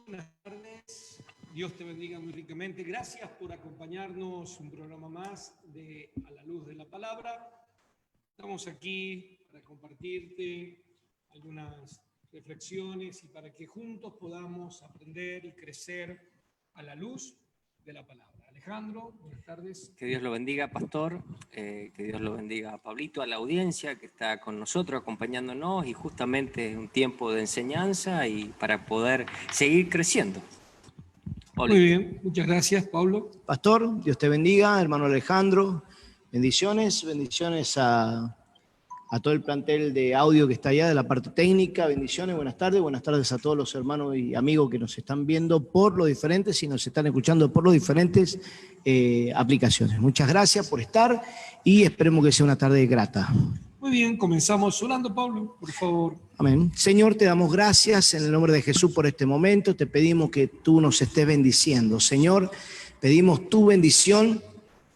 Buenas tardes, Dios te bendiga muy ricamente. Gracias por acompañarnos un programa más de A la Luz de la Palabra. Estamos aquí para compartirte algunas reflexiones y para que juntos podamos aprender y crecer a la luz de la palabra. Alejandro, buenas tardes. Que Dios lo bendiga, pastor, que Dios lo bendiga a Pablito, a la audiencia que está con nosotros, acompañándonos, y justamente un tiempo de enseñanza y para poder seguir creciendo. Hola. Muy bien, muchas gracias, Pablo. Pastor, Dios te bendiga, hermano Alejandro, bendiciones a todo el plantel de audio que está allá, de la parte técnica, bendiciones, buenas tardes a todos los hermanos y amigos que nos están viendo por los diferentes y nos están escuchando por los diferentes aplicaciones. Muchas gracias por estar y esperemos que sea una tarde grata. Muy bien, comenzamos orando, Pablo, por favor. Amén. Señor, te damos gracias en el nombre de Jesús por este momento, te pedimos que tú nos estés bendiciendo. Señor, pedimos tu bendición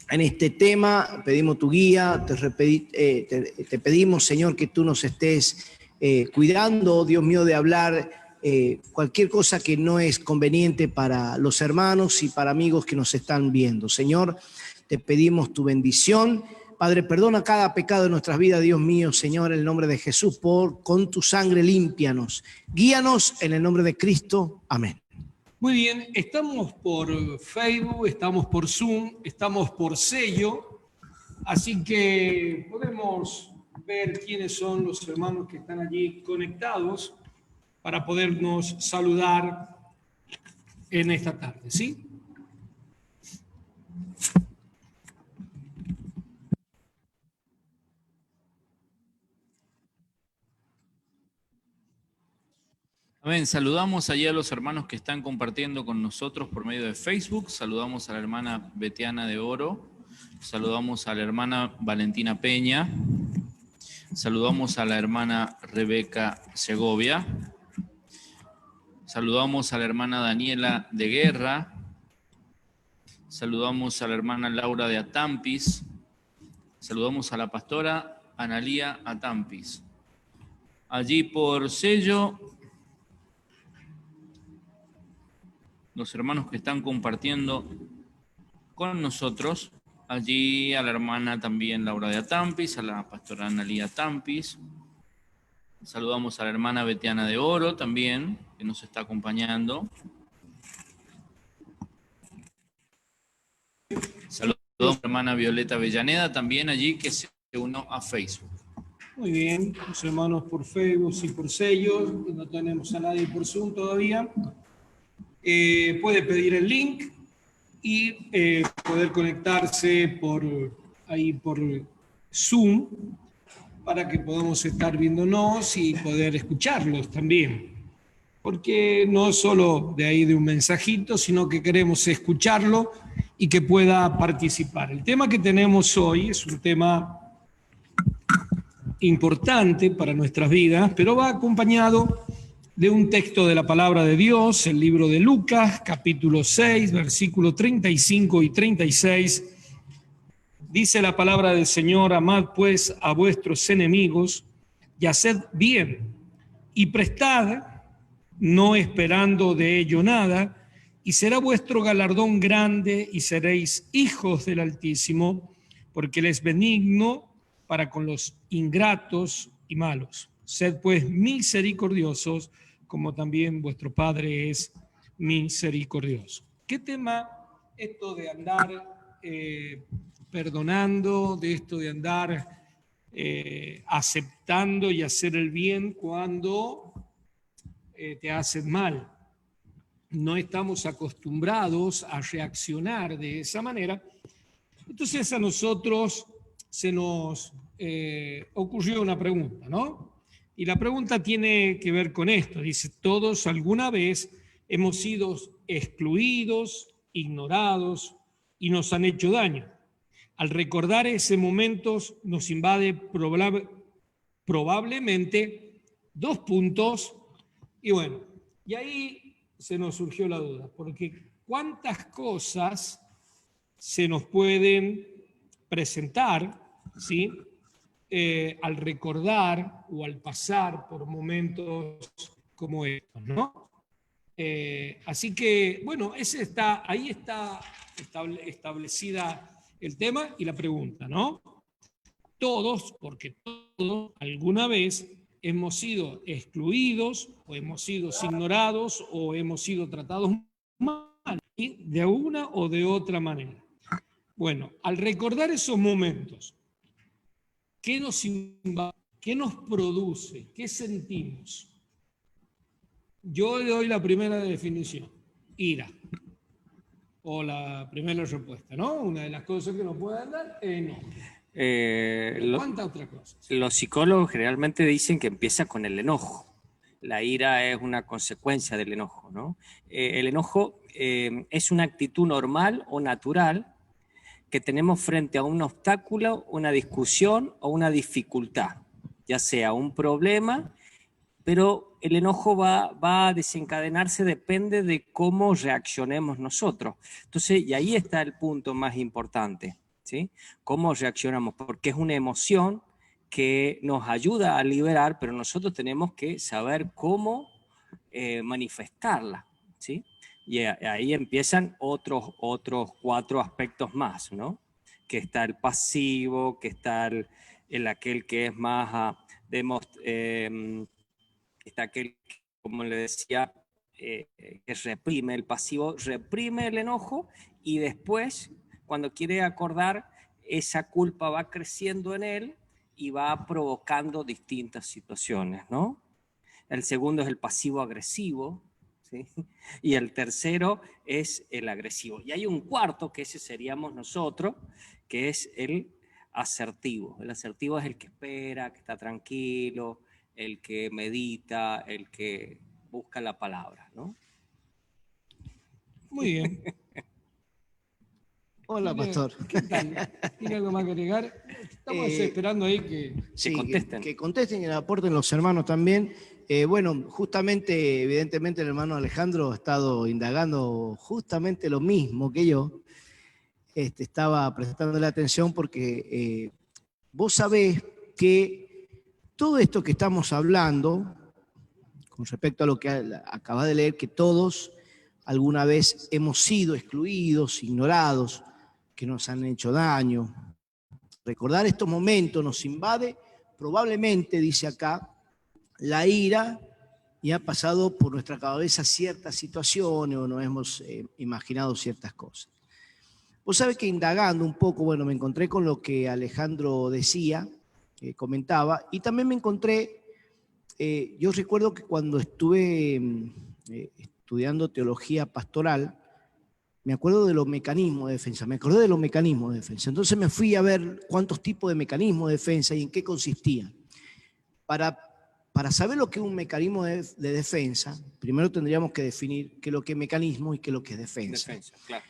en este tema, pedimos tu guía, te pedimos, Señor, que tú nos estés cuidando, Dios mío, de hablar cualquier cosa que no es conveniente para los hermanos y para amigos que nos están viendo. Señor, te pedimos tu bendición. Padre, perdona cada pecado de nuestras vidas, Dios mío, Señor, en el nombre de Jesús, con tu sangre límpianos. Guíanos en el nombre de Cristo. Amén. Muy bien, estamos por Facebook, estamos por Zoom, estamos por Sello, así que podemos ver quiénes son los hermanos que están allí conectados para podernos saludar en esta tarde, ¿sí? Amén. Saludamos allí a los hermanos que están compartiendo con nosotros por medio de Facebook. Saludamos a la hermana Betiana de Oro. Saludamos a la hermana Valentina Peña. Saludamos a la hermana Rebeca Segovia. Saludamos a la hermana Daniela de Guerra. Saludamos a la hermana Laura de Atampis. Saludamos a la pastora Analía Atampis. Allí por Sello, los hermanos que están compartiendo con nosotros, allí a la hermana también Laura de Atampis, a la pastora Analía Atampis. Saludamos a la hermana Betiana de Oro también, que nos está acompañando. Saludamos a la hermana Violeta Avellaneda también allí, que se unió a Facebook. Muy bien, los hermanos por Facebook y por Sello, no tenemos a nadie por Zoom todavía. Puede pedir el link y poder conectarse por Zoom para que podamos estar viéndonos y poder escucharlos también. Porque no es solo de ahí de un mensajito, sino que queremos escucharlo y que pueda participar. El tema que tenemos hoy es un tema importante para nuestras vidas, pero va acompañado de un texto de la palabra de Dios, el libro de Lucas, capítulo 6, versículos 35 y 36. Dice la palabra del Señor: amad pues a vuestros enemigos y haced bien, y prestad, no esperando de ello nada, y será vuestro galardón grande, y seréis hijos del Altísimo, porque Él es benigno para con los ingratos y malos. Sed pues misericordiosos, como también vuestro Padre es misericordioso. ¿Qué tema esto de andar perdonando, de esto de andar aceptando y hacer el bien cuando te hacen mal? No estamos acostumbrados a reaccionar de esa manera. Entonces a nosotros se nos ocurrió una pregunta, ¿no? Y la pregunta tiene que ver con esto. Dice: todos alguna vez hemos sido excluidos, ignorados y nos han hecho daño. Al recordar ese momento nos invade probablemente dos puntos. Y bueno, y ahí se nos surgió la duda, porque ¿cuántas cosas se nos pueden presentar, ¿sí? Al recordar o al pasar por momentos como estos, ¿no? Así que, bueno, ahí está establecida el tema y la pregunta, ¿no? Todos, porque todos alguna vez hemos sido excluidos, o hemos sido ignorados, o hemos sido tratados mal, de una o de otra manera. Bueno, al recordar esos momentos, ¿qué nos invade? ¿Qué nos produce? ¿Qué sentimos? Yo le doy la primera definición, ira, o la primera respuesta, ¿no? Una de las cosas que nos pueden dar es enojo. ¿Cuántas otras cosas? Los psicólogos generalmente dicen que empieza con el enojo. La ira es una consecuencia del enojo, ¿no? El enojo es una actitud normal o natural que tenemos frente a un obstáculo, una discusión o una dificultad, ya sea un problema, pero el enojo va a desencadenarse, depende de cómo reaccionemos nosotros. Entonces, y ahí está el punto más importante, ¿sí? ¿Cómo reaccionamos? Porque es una emoción que nos ayuda a liberar, pero nosotros tenemos que saber cómo manifestarla, ¿sí? Y ahí empiezan otros 4 aspectos más, ¿no? Que está el pasivo, que está aquel que es más está aquel, como le decía, que reprime. El pasivo reprime el enojo y después, cuando quiere acordar, esa culpa va creciendo en él y va provocando distintas situaciones, ¿no? El segundo es el pasivo agresivo, ¿sí? Y el tercero es el agresivo. Y hay un cuarto, que ese seríamos nosotros, que es el asertivo. El asertivo es el que espera, que está tranquilo, el que medita, el que busca la palabra, ¿no? Muy bien. Hola, pastor. ¿Qué tal? ¿Tiene algo más que agregar? Estamos esperando ahí que Sí, contesten. que contesten y que aporten los hermanos también. Bueno, justamente, evidentemente el hermano Alejandro ha estado indagando justamente lo mismo que yo. Estaba prestándole atención porque vos sabés que todo esto que estamos hablando, con respecto a lo que acabas de leer, que todos alguna vez hemos sido excluidos, ignorados, que nos han hecho daño. Recordar estos momentos nos invade, probablemente, dice acá, la ira, y ha pasado por nuestra cabeza ciertas situaciones o nos hemos imaginado ciertas cosas. Vos sabés que indagando un poco, bueno, me encontré con lo que Alejandro decía, comentaba, y también me encontré, yo recuerdo que cuando estuve estudiando teología pastoral, me acuerdo de los mecanismos de defensa, me acordé de los mecanismos de defensa. Entonces me fui a ver cuántos tipos de mecanismos de defensa y en qué consistían. Para saber lo que es un mecanismo de defensa, primero tendríamos que definir qué es lo que es mecanismo y qué es lo que es defensa. Claro.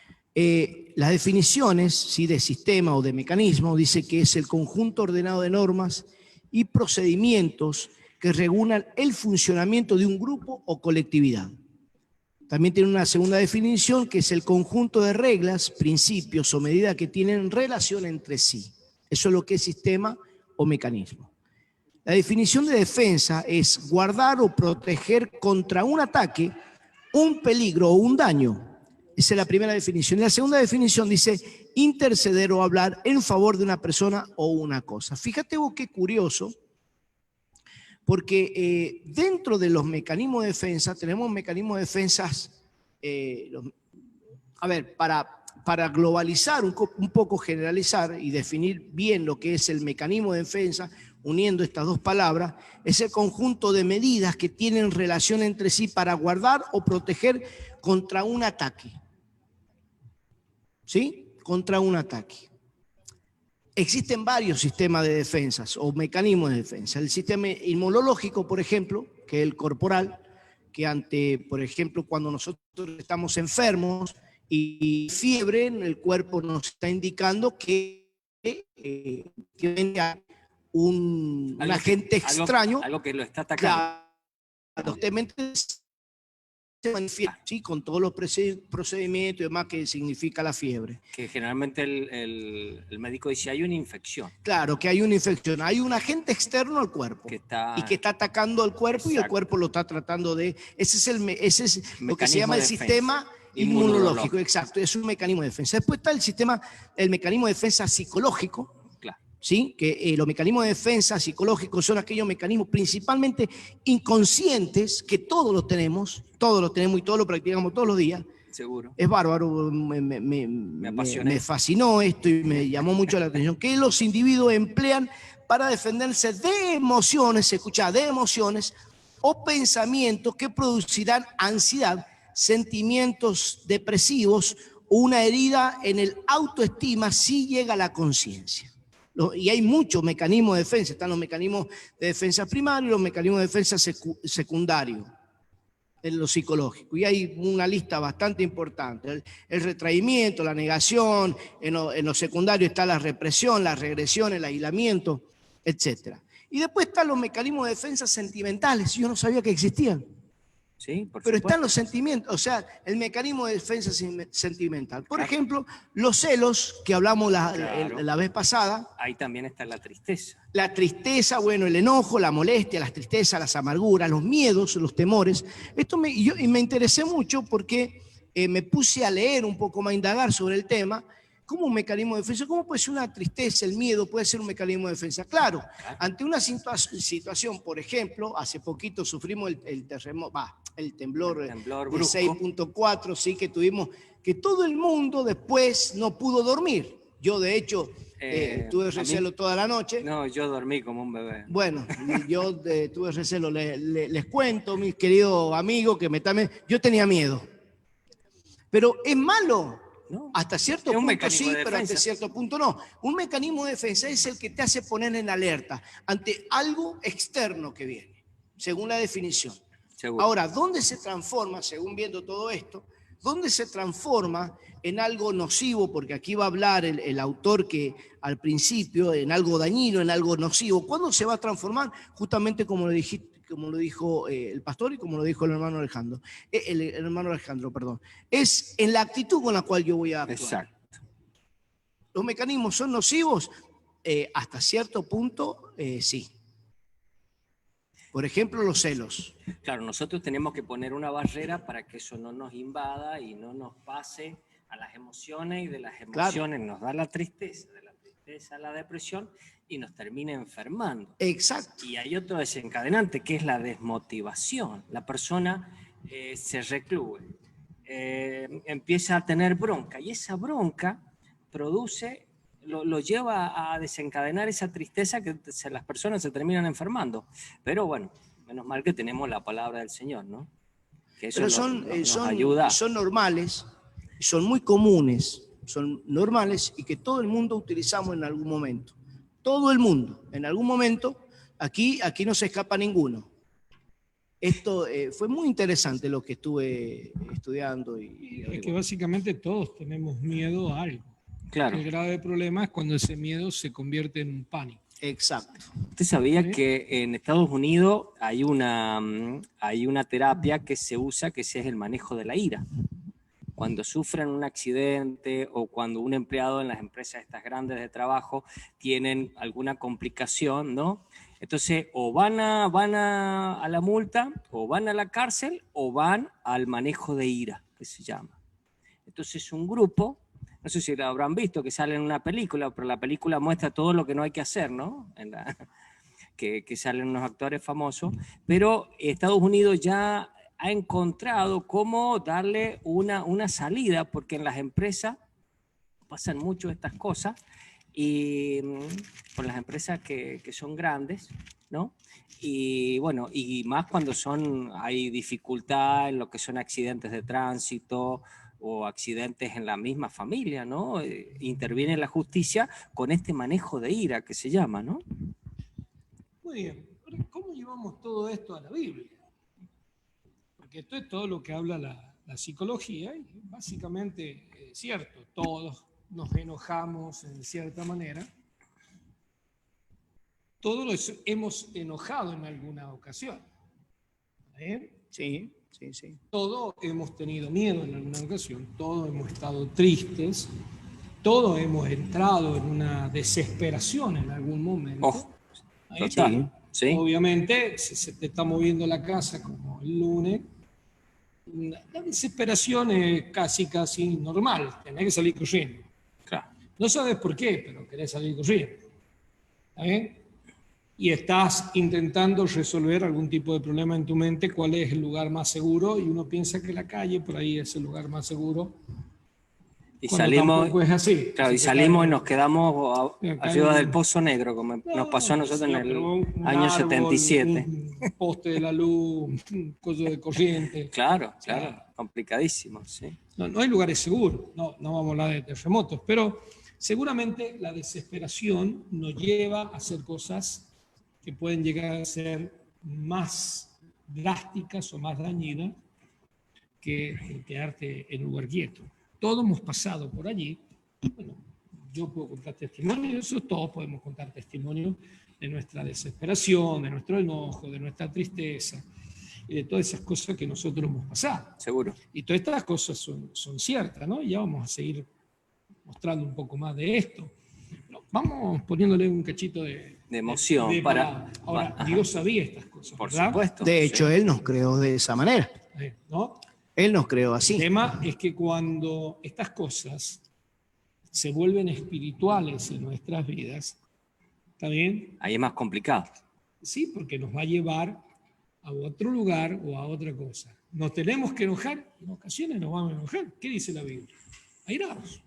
Las definiciones, ¿sí?, de sistema o de mecanismo, dice que es el conjunto ordenado de normas y procedimientos que regulan el funcionamiento de un grupo o colectividad. También tiene una segunda definición, que es el conjunto de reglas, principios o medidas que tienen relación entre sí. Eso es lo que es sistema o mecanismo. La definición de defensa es guardar o proteger contra un ataque, un peligro o un daño. Esa es la primera definición. Y la segunda definición dice interceder o hablar en favor de una persona o una cosa. Fíjate vos qué curioso, porque dentro de los mecanismos de defensa tenemos mecanismos de defensas, para globalizar, un poco generalizar y definir bien lo que es el mecanismo de defensa, uniendo estas dos palabras, es el conjunto de medidas que tienen relación entre sí para guardar o proteger contra un ataque. ¿Sí? Contra un ataque. Existen varios sistemas de defensas o mecanismos de defensa. El sistema inmunológico, por ejemplo, que es el corporal, que por ejemplo, cuando nosotros estamos enfermos y fiebre, el cuerpo nos está indicando que tiene un agente extraño. Algo que lo está atacando. Claro, se manifiesta, ¿sí? Con todos los procedimientos y demás que significa la fiebre. Que generalmente el médico dice hay una infección. Claro, que hay una infección, hay un agente externo al cuerpo Que está, y que está atacando al cuerpo. Exacto. Y el cuerpo lo está tratando de... Ese es lo que se llama el sistema inmunológico. Exacto, es un mecanismo de defensa. Después está el mecanismo de defensa psicológico. ¿Sí? Que los mecanismos de defensa psicológicos son aquellos mecanismos principalmente inconscientes que todos los tenemos y todos lo practicamos todos los días. Seguro. Es bárbaro, me fascinó esto y me llamó mucho la atención, que los individuos emplean para defenderse de emociones, se escucha, de emociones o pensamientos que producirán ansiedad, sentimientos depresivos o una herida en el autoestima si llega a la conciencia. Y hay muchos mecanismos de defensa, están los mecanismos de defensa primarios y los mecanismos de defensa secundarios en lo psicológico. Y hay una lista bastante importante. El retraimiento, la negación, en lo secundario está la represión, la regresión, el aislamiento, etc. Y después están los mecanismos de defensa sentimentales, yo no sabía que existían. Sí, por pero supuesto. Están los sentimientos, o sea, el mecanismo de defensa sentimental. Por ejemplo, los celos, que hablamos la vez pasada. Ahí también está la tristeza. La tristeza, bueno, el enojo, la molestia, las tristezas, las amarguras, los miedos, los temores. Y me interesé mucho porque me puse a leer un poco más, a indagar sobre el tema. ¿Cómo un mecanismo de defensa? ¿Cómo puede ser una tristeza, el miedo puede ser un mecanismo de defensa? Claro, ante una situación, por ejemplo, hace poquito sufrimos el temblor de 6.4, sí, que tuvimos, que todo el mundo después no pudo dormir. Yo, de hecho, tuve recelo toda la noche. No, yo dormí como un bebé. Bueno, yo tuve recelo, les cuento, mis queridos amigos, yo tenía miedo. Pero es malo. No, hasta cierto punto sí, pero hasta cierto punto no. Un mecanismo de defensa es el que te hace poner en alerta ante algo externo que viene, según la definición. Seguro. Ahora, ¿dónde se transforma, según viendo todo esto, dónde se transforma en algo nocivo? Porque aquí va a hablar el autor que al principio, en algo dañino, en algo nocivo. ¿Cuándo se va a transformar? Justamente como lo dijiste, como lo dijo el pastor y como lo dijo el hermano Alejandro. El hermano Alejandro, perdón. Es en la actitud con la cual yo voy a actuar. Exacto. ¿Los mecanismos son nocivos? Hasta cierto punto, sí. Por ejemplo, los celos. Claro, nosotros tenemos que poner una barrera para que eso no nos invada y no nos pase a las emociones, y de las emociones nos da la tristeza, de la tristeza a la depresión, y nos termina enfermando. Exacto. Y hay otro desencadenante que es la desmotivación. La persona se recluye, empieza a tener bronca, y esa bronca lo lleva a desencadenar esa tristeza que las personas se terminan enfermando. Pero bueno, menos mal que tenemos la palabra del Señor, ¿no? Que eso nos ayuda. Son normales, son muy comunes, son normales y que todo el mundo utilizamos en algún momento. Todo el mundo, en algún momento, aquí no se escapa ninguno. Esto fue muy interesante lo que estuve estudiando. Es que básicamente todos tenemos miedo a algo. Claro. El grave problema es cuando ese miedo se convierte en un pánico. Exacto. ¿Usted sabía que en Estados Unidos hay una terapia que se usa, que es el manejo de la ira? Cuando sufren un accidente o cuando un empleado en las empresas estas grandes de trabajo tienen alguna complicación, ¿no? Entonces, o van a la multa, o van a la cárcel, o van al manejo de ira, que se llama. Entonces, un grupo, no sé si lo habrán visto, que sale en una película, pero la película muestra todo lo que no hay que hacer, ¿no? Que salen unos actores famosos, pero Estados Unidos ya ha encontrado cómo darle una salida, porque en las empresas pasan mucho estas cosas, y por las empresas que son grandes, ¿no? Y bueno, y más cuando hay dificultad en lo que son accidentes de tránsito o accidentes en la misma familia, ¿no? Interviene la justicia con este manejo de ira que se llama, ¿no? Muy bien. ¿Cómo llevamos todo esto a la Biblia? Porque esto es todo lo que habla la psicología, y básicamente es cierto, todos nos enojamos en cierta manera, todos hemos enojado en alguna ocasión. Sí. Sí, sí. Todos hemos tenido miedo en alguna ocasión, todos hemos estado tristes, todos hemos entrado en una desesperación en algún momento. Oh, Ahí total. está. Sí. Obviamente, si se te está moviendo la casa como el lunes, la desesperación es casi normal, tenés que salir corriendo. Claro. No sabes por qué, pero querés salir corriendo. ¿Está bien? Y estás intentando resolver algún tipo de problema en tu mente, cuál es el lugar más seguro, y uno piensa que la calle por ahí es el lugar más seguro. Y Cuando salimos, tampoco es así. claro, y Así que salimos y cae- nos quedamos arriba del pozo negro, como No, nos pasó a nosotros en pero el un año árbol, 77. un poste de la luz, un coso de corriente. Claro, O sea, claro, complicadísimo, sí. no hay lugares seguros, no vamos a hablar de terremotos, pero seguramente la desesperación nos lleva a hacer cosas que pueden llegar a ser más drásticas o más dañinas que quedarte en un lugar quieto. Todos hemos pasado por allí. Bueno, yo puedo contar testimonio de eso, todos podemos contar testimonio de nuestra desesperación, de nuestro enojo, de nuestra tristeza y de todas esas cosas que nosotros hemos pasado. Seguro. Y todas estas cosas son ciertas, ¿no? Y ya vamos a seguir mostrando un poco más de esto. No, vamos poniéndole un cachito de emoción Ahora, Dios sabía estas cosas, Por ¿verdad? supuesto. De hecho, sí. Él nos creó de esa manera. ¿No? Él nos creó El así. tema es que cuando estas cosas se vuelven espirituales en nuestras vidas, ¿está bien? Ahí es más complicado. Sí, porque nos va a llevar a otro lugar o a otra cosa. Nos tenemos que enojar, en ocasiones nos vamos a enojar. ¿Qué dice la Biblia? Airaos.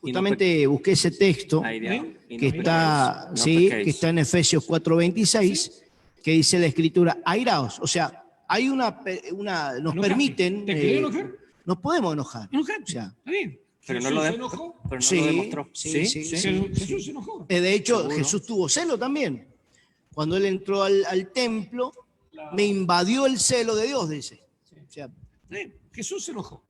Justamente busqué ese texto que está, que está en Efesios 4:26, que dice la Escritura, airaos. O sea, hay nos Enojate. permiten, ¿Te querés enojar? nos podemos enojar. Enojate. O sea, ¿Está bien? Pero Jesús no se enojó. pero no Sí, lo demostró. sí. Jesús se enojó. De hecho, Seguro. Jesús tuvo celo también. Cuando él entró al templo, Claro. me invadió el celo de Dios, dice. O sea, Sí, Jesús se enojó.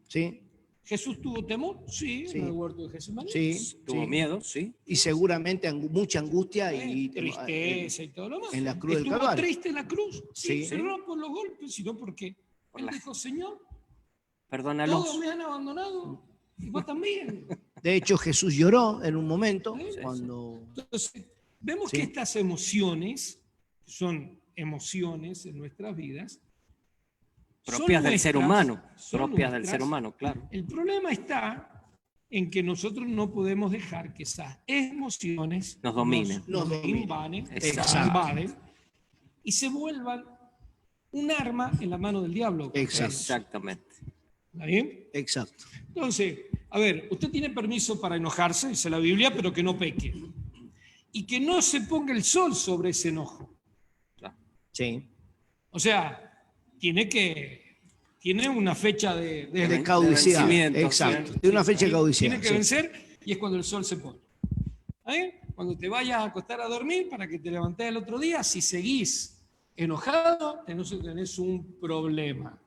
¿sí? ¿Jesús tuvo temor? Sí, Sí. en el huerto de Getsemaní. Sí, Tuvo sí. miedo, sí. Y seguramente mucha angustia y tristeza y todo lo más. en la cruz del ¿Estuvo Calvario. triste en la cruz? Sí, Sí. pero no por los golpes, sino porque Por él la- dijo, Señor, Perdónalos. todos me han abandonado y vos también. De hecho, Jesús lloró en un momento Sí, cuando... Entonces, vemos Sí. que estas emociones son emociones en nuestras vidas. Propias son del ser nuestras, humano. son Propias del nuestras. ser humano, claro. El problema está en que nosotros no podemos dejar que esas emociones Nos dominen. Nos dominen. invaden, Exacto. invaden y se vuelvan un arma en la mano del diablo. Exacto. Exactamente. ¿Está bien? Exacto. Entonces, a ver, usted tiene permiso para enojarse, dice la Biblia, pero que no peque. Y que no se ponga el sol sobre ese enojo. Sí. O sea, tiene una fecha de De caducidad. vencimiento, Exacto. sí. Tiene una fecha de caducidad. Tiene que sí. vencer y es cuando el sol se pone. ¿Está bien? Cuando te vayas a acostar a dormir para que te levantes el otro día, si seguís enojado, tenés un problema.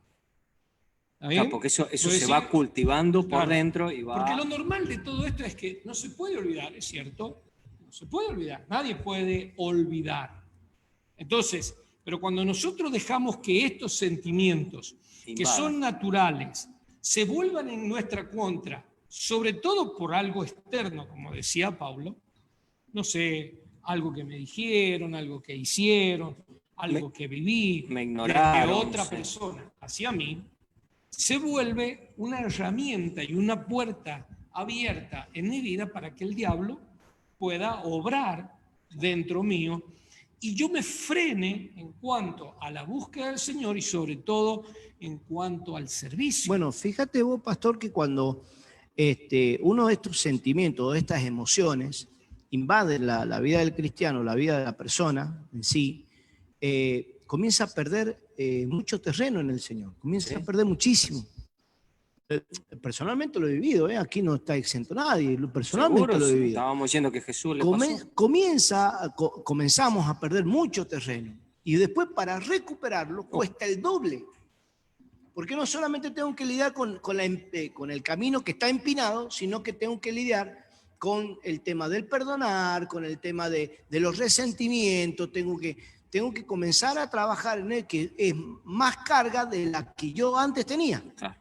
¿Está bien? Claro, porque eso Puede se ser- va cultivando por Claro. dentro y va. Porque lo normal de todo esto es que no se puede olvidar, ¿es cierto? No se puede olvidar, nadie puede olvidar. Entonces, pero cuando nosotros dejamos que estos sentimientos, que Invadan. son naturales, se vuelvan en nuestra contra, sobre todo por algo externo, como decía Pablo, no sé, algo que me dijeron, algo que hicieron, algo que viví, me de ignoraron, otra sí. persona hacia mí, se vuelve una herramienta y una puerta abierta en mi vida para que el diablo pueda obrar dentro mío y yo me frene en cuanto a la búsqueda del Señor y sobre todo en cuanto al servicio. Bueno, fíjate vos, pastor, que cuando uno de estos sentimientos, de estas emociones, invaden la vida del cristiano, la vida de la persona en sí, comienza a perder mucho terreno en el Señor, comienza a perder muchísimo. Personalmente lo he vivido, aquí no está exento nadie, personalmente Seguro, lo he vivido. estábamos diciendo que Jesús le pasó. Comenzamos a perder mucho terreno y después para recuperarlo cuesta el doble. Porque no solamente tengo que lidiar con el camino que está empinado, sino que tengo que lidiar con el tema del perdonar, con el tema de los resentimientos, tengo que tengo que comenzar a trabajar en él, que es más carga de la que yo antes tenía. Claro.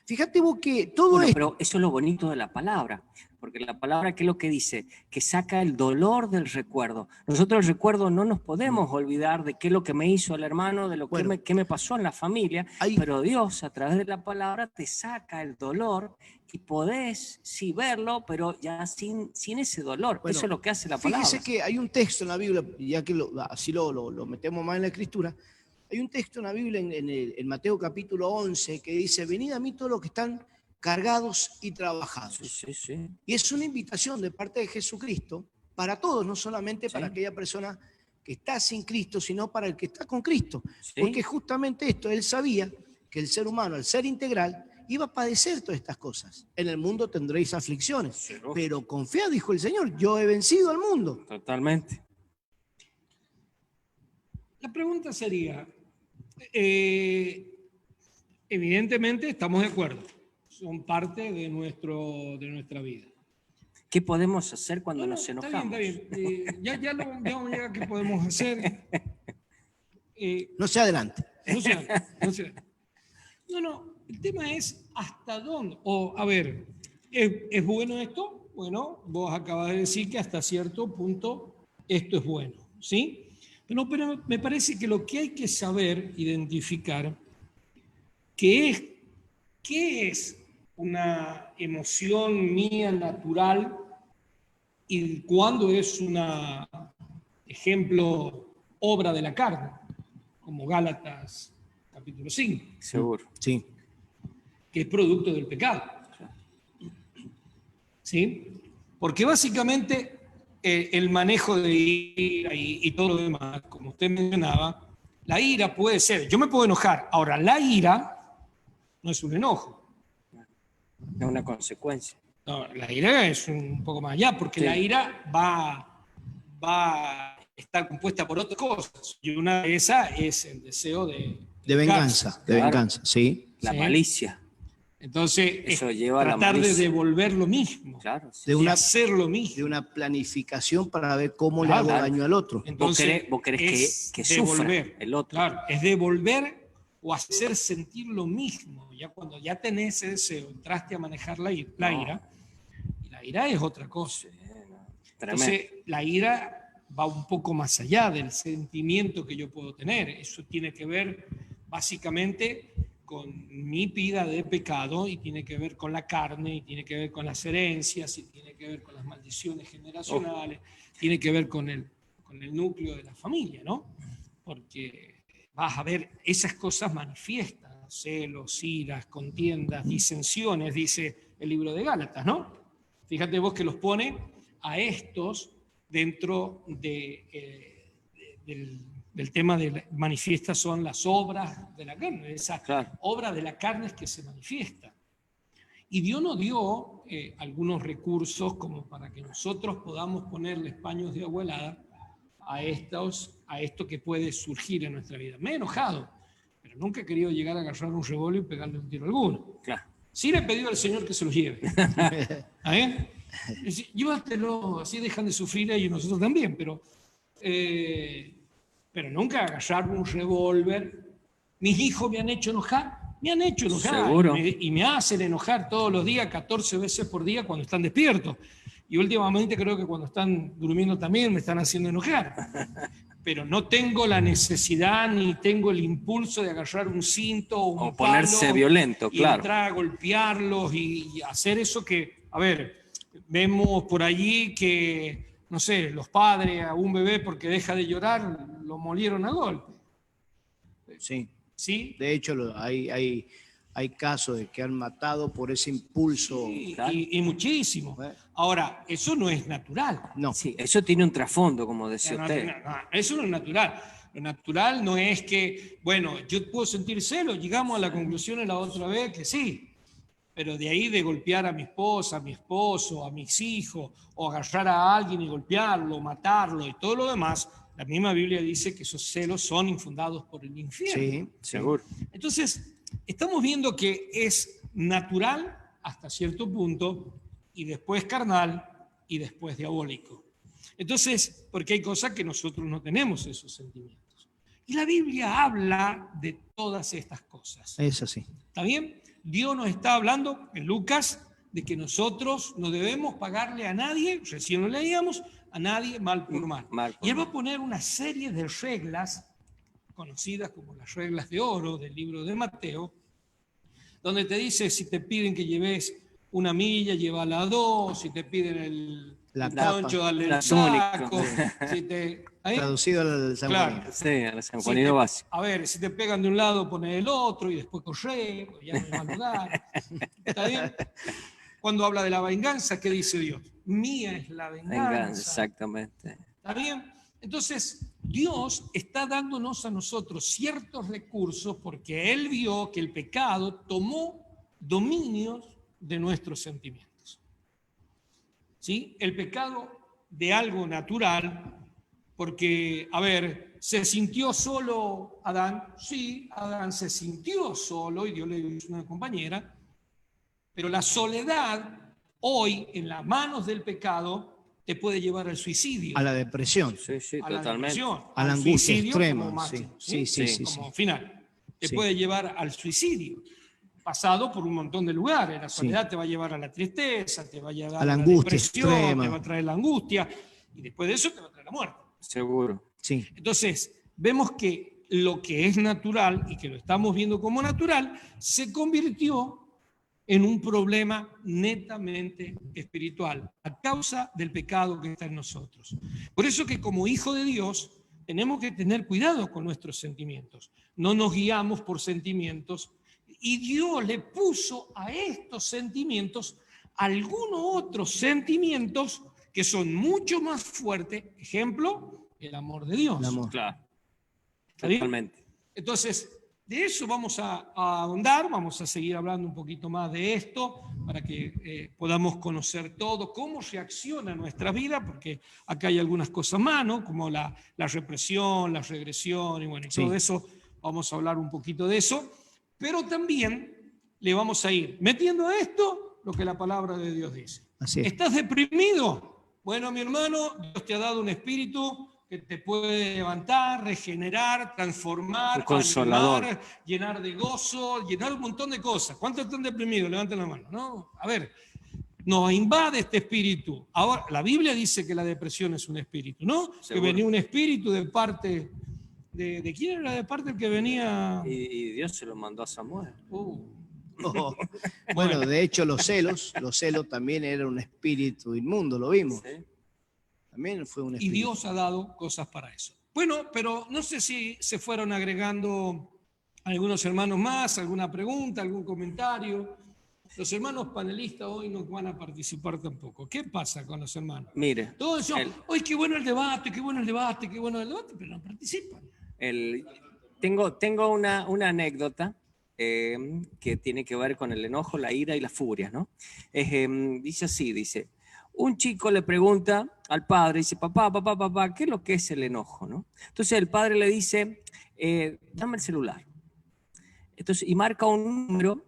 Fíjate vos que todo Bueno, esto... pero eso es lo bonito de la palabra, porque la palabra, ¿qué es lo que dice? Que saca el dolor del recuerdo. Nosotros el recuerdo no nos podemos olvidar de qué es lo que me hizo el hermano, de lo Bueno, qué me pasó en la familia, pero Dios a través de la palabra te saca el dolor y podés sí verlo, pero ya sin ese dolor. Bueno, eso es lo que hace la palabra. Fíjese que hay un texto en la Biblia, ya que así lo metemos más en la Escritura, hay un texto en la Biblia, en Mateo capítulo 11, que dice, venid a mí todos los que están cargados y trabajados. Sí. Y es una invitación de parte de Jesucristo para todos, no solamente para Sí. aquella persona que está sin Cristo, sino para el que está con Cristo. Sí. Porque justamente esto, él sabía que el ser humano, al ser integral, iba a padecer todas estas cosas. En el mundo tendréis aflicciones, Sí. pero confía, dijo el Señor, yo he vencido al mundo. Totalmente. La pregunta sería, evidentemente estamos de acuerdo, son parte de nuestra vida. ¿Qué podemos hacer cuando nos Está enojamos? bien. Ya vamos a llegar a qué podemos hacer. No se adelante. No sé. No, el tema es hasta dónde. O, a ver, ¿es bueno esto? Bueno, vos acabas de decir que hasta cierto punto esto es bueno, ¿sí? Pero me parece que lo que hay que saber identificar qué es una emoción mía natural y cuándo es una, ejemplo, obra de la carne, como Gálatas capítulo 5. Seguro. Sí. Que es producto del pecado. ¿Sí? Porque básicamente el manejo de ira y todo lo demás, como usted mencionaba, la ira puede ser, yo me puedo enojar, ahora la ira no es un enojo. Es una consecuencia. No, la ira es un poco más allá, porque Sí. la ira va a estar compuesta por otras cosas, y una de esas es el deseo de venganza, Claro. Sí. La Sí. malicia. Entonces, Eso es lleva a la tratar de malicia. devolver lo mismo, Claro. Sí. De de una, hacer lo mismo. de una planificación para ver cómo Claro. le hago daño al otro. Entonces, Vos querés es que sufra devolver. el otro. Claro, es devolver o hacer sentir lo mismo. Ya cuando ya tenés ese deseo, entraste a manejar la ira, y la ira es otra cosa. Tremendo. Entonces, la ira va un poco más allá del sentimiento que yo puedo tener. Eso tiene que ver básicamente con mi vida de pecado y tiene que ver con la carne y tiene que ver con las herencias y tiene que ver con las maldiciones generacionales, tiene que ver con el núcleo de la familia, ¿no? Porque vas a ver esas cosas manifiestas, celos, iras, contiendas, disensiones, dice el libro de Gálatas, ¿no? Fíjate vos que los pone a estos dentro del tema de manifiestas son las obras de la carne, esa Claro. obra de la carne es que se manifiesta. Y Dios nos dio algunos recursos como para que nosotros podamos ponerles paños de abuelada a esto que puede surgir en nuestra vida. Me he enojado, pero nunca he querido llegar a agarrar un revólver y pegarle un tiro a alguno. Claro. Sí le he pedido al Señor que se los lleve. ¿Está bien? Llévatelo, así dejan de sufrir ellos, nosotros también, pero nunca agarrar un revólver. Mis hijos me han hecho enojar, Seguro. y me hacen enojar todos los días, 14 veces por día cuando están despiertos. Y últimamente creo que cuando están durmiendo también me están haciendo enojar. Pero no tengo la necesidad ni tengo el impulso de agarrar un cinto o un O ponerse palo violento, y claro. entrar a golpearlos y hacer eso que, a ver, vemos por allí que, no sé, los padres a un bebé porque deja de llorar lo molieron a golpe. Sí. ¿Sí? De hecho, hay casos de que han matado por ese impulso. Y, Claro. y muchísimo. Ahora, eso no es natural. No. Sí, eso tiene un trasfondo, como decía usted. No, eso no es natural. Lo natural no es que, bueno, yo puedo sentir celos, llegamos a la conclusión la otra vez que sí, pero de ahí de golpear a mi esposa, a mi esposo, a mis hijos, o agarrar a alguien y golpearlo, matarlo y todo lo demás, la misma Biblia dice que esos celos son infundados por el infierno. Sí, Seguro. Entonces, estamos viendo que es natural hasta cierto punto y después carnal y después diabólico. Entonces, porque hay cosas que nosotros no tenemos esos sentimientos. Y la Biblia habla de todas estas cosas. Es así. ¿Está bien? Dios nos está hablando en Lucas de que nosotros no debemos pagarle a nadie, recién lo leíamos, a nadie mal por mal. Y él va a poner una serie de reglas, conocidas como las reglas de oro del libro de Mateo, donde te dice si te piden que lleves una milla, llévala 2, si te piden La el capa, poncho, dale la el saco. ¿ahí? Traducido al sanjuanino. Claro. Sí, al sanjuanino básico. A ver, si te pegan de un lado, pone el otro y después corre, ya no hay más lugar. ¿Está bien? Cuando habla de la venganza, ¿qué dice Dios? Mía es la venganza. Exactamente. ¿Está bien? Entonces, Dios está dándonos a nosotros ciertos recursos porque Él vio que el pecado tomó dominios de nuestros sentimientos. ¿Sí? El pecado de algo natural, porque, a ver, ¿se sintió solo Adán? Sí, Adán se sintió solo y Dios le dio una compañera, pero la soledad hoy en las manos del pecado te puede llevar al suicidio. A la depresión. Sí, sí, A la totalmente. depresión, A la al angustia suicidio extrema, como máximo, sí, como final. Te Sí. puede llevar al suicidio, pasado por un montón de lugares. La soledad te va a llevar a la tristeza, te va a llevar A la la angustia depresión, extrema. te va a traer la angustia, y después de eso te va a traer la muerte. Seguro. Sí. Entonces, vemos que lo que es natural, y que lo estamos viendo como natural, se convirtió en un problema netamente espiritual, a causa del pecado que está en nosotros. Por eso que como hijo de Dios tenemos que tener cuidado con nuestros sentimientos. No nos guiamos por sentimientos, y Dios le puso a estos sentimientos algunos otros sentimientos que son mucho más fuertes. Ejemplo, el amor de Dios. El amor. Claro. ¿Está bien? Totalmente. Entonces, de eso vamos a ahondar, vamos a seguir hablando un poquito más de esto para que podamos conocer todo, cómo reacciona nuestra vida, porque acá hay algunas cosas más, ¿no? Como la represión, la regresión, y bueno, y todo eso, vamos a hablar un poquito de eso, pero también le vamos a ir metiendo a esto lo que la palabra de Dios dice. Así es. ¿Estás deprimido? Bueno, mi hermano, Dios te ha dado un espíritu que te puede levantar, regenerar, transformar, Un consolador. animar, llenar de gozo, llenar un montón de cosas. ¿Cuántos están deprimidos? Levanten la mano. No, a ver, nos invade este espíritu. Ahora, la Biblia dice que la depresión es un espíritu, ¿no? Seguro. Que venía un espíritu de parte ¿de quién era de parte el que venía? Y Dios se lo mandó a Samuel. Oh. Bueno, de hecho los celos también era un espíritu inmundo, lo vimos. ¿Sí? También fue un Y espíritu. Dios ha dado cosas para eso. Bueno, pero no sé si se fueron agregando algunos hermanos más, alguna pregunta, algún comentario. Los hermanos panelistas hoy no van a participar tampoco. ¿Qué pasa con los hermanos? Mire, Todos dicen, ¡ay, qué bueno el debate, qué bueno el debate, qué bueno el debate! Pero no participan. tengo una anécdota que tiene que ver con el enojo, la ira y la furia, ¿no? Dice así, dice, un chico le pregunta al padre, dice, papá, ¿qué es lo que es el enojo, no? Entonces el padre le dice, dame el celular. Entonces, y marca un número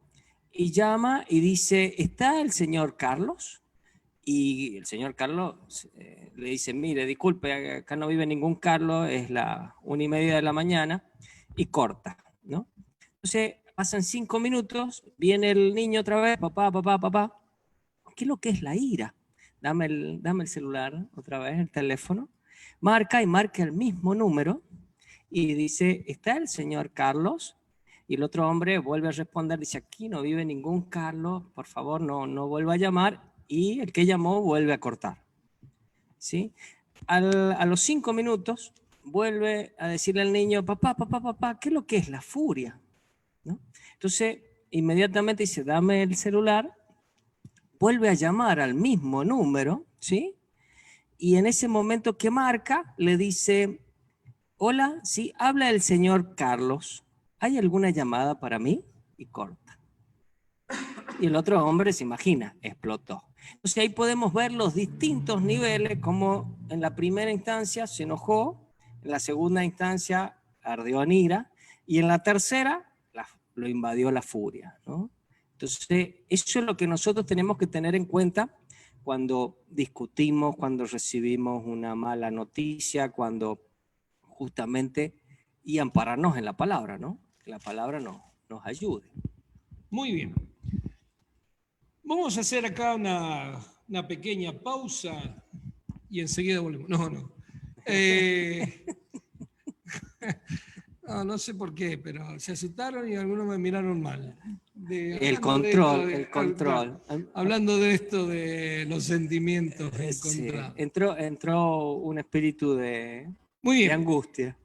y llama y dice, ¿está el señor Carlos? Y el señor Carlos le dice, mire, disculpe, acá no vive ningún Carlos, es la 1:30 de la mañana, y corta, ¿no? Entonces pasan 5 minutos, viene el niño otra vez, papá, ¿qué es lo que es la ira? Dame el celular otra vez, el teléfono, marca el mismo número y dice, ¿está el señor Carlos? Y el otro hombre vuelve a responder, dice, aquí no vive ningún Carlos, por favor no vuelva a llamar. Y el que llamó vuelve a cortar, ¿sí? A los 5 minutos vuelve a decirle al niño, papá, ¿qué es lo que es la furia? ¿No? Entonces, inmediatamente dice, dame el celular, vuelve a llamar al mismo número, ¿sí? Y en ese momento que marca, le dice, hola, sí, habla el señor Carlos, ¿hay alguna llamada para mí? Y corta. Y el otro hombre se imagina, explotó. Entonces ahí podemos ver los distintos niveles, como en la primera instancia se enojó, en la segunda instancia ardió en ira, y en la tercera lo invadió la furia, ¿no? Entonces eso es lo que nosotros tenemos que tener en cuenta cuando discutimos, cuando recibimos una mala noticia, cuando justamente, y ampararnos en la palabra, ¿no? Que la palabra nos ayude. Muy bien. Vamos a hacer acá una pequeña pausa y enseguida volvemos. No. No sé por qué, pero se asustaron y algunos me miraron mal. El control. Hablando de esto de los sentimientos Sí, encontrados. entró un espíritu de angustia.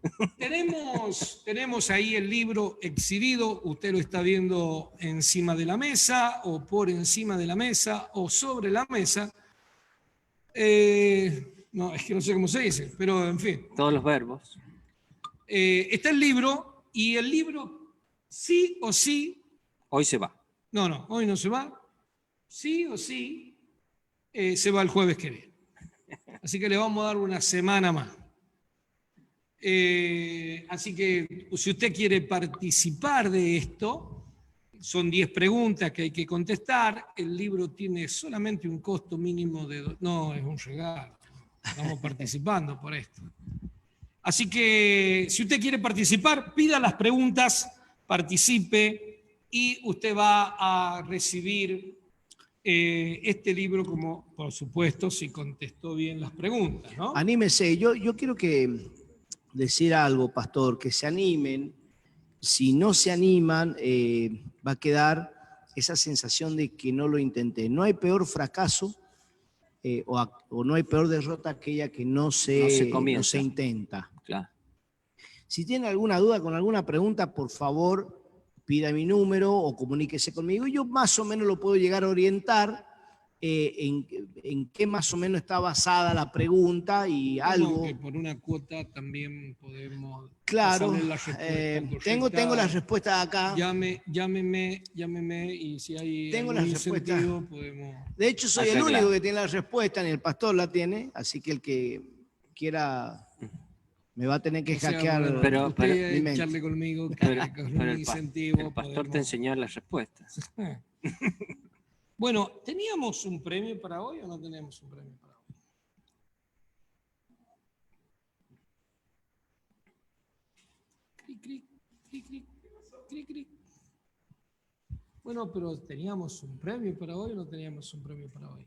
Tenemos ahí el libro exhibido, usted lo está viendo encima de la mesa, o por encima de la mesa, o sobre la mesa. No, es que no sé cómo se dice, pero en fin. Todos los verbos. Está el libro, y el libro sí o sí... Hoy se va. No, hoy no se va. Sí o sí se va el jueves que viene. Así que le vamos a dar una semana más. Así que si usted quiere participar de esto, son 10 preguntas que hay que contestar. El libro tiene solamente un costo mínimo de... No, es un regalo. Estamos participando por esto. Así que si usted quiere participar, pida las preguntas, participe y usted va a recibir este libro como, por supuesto, si contestó bien las preguntas, ¿no? Anímese. Yo quiero decir algo, pastor, que se animen. Si no se animan, va a quedar esa sensación de que no lo intenté. No hay peor fracaso o no hay peor derrota aquella que no se intenta. Claro. Si tiene alguna duda con alguna pregunta, por favor, pida mi número o comuníquese conmigo. Yo más o menos lo puedo llegar a orientar en qué más o menos está basada la pregunta y algo. Que por una cuota también podemos... Claro, tengo las respuestas acá. Llámeme y si hay tengo algún las respuestas. Podemos... De hecho, soy el único que tiene la respuesta, ni el pastor la tiene, así que el que quiera me va a tener que hackear pero mi mente. Echarle conmigo, pero el pastor te enseñó las respuestas. Bueno, ¿teníamos un premio para hoy o no tenemos un premio para hoy? Cric. Bueno, pero ¿teníamos un premio para hoy o no teníamos un premio para hoy?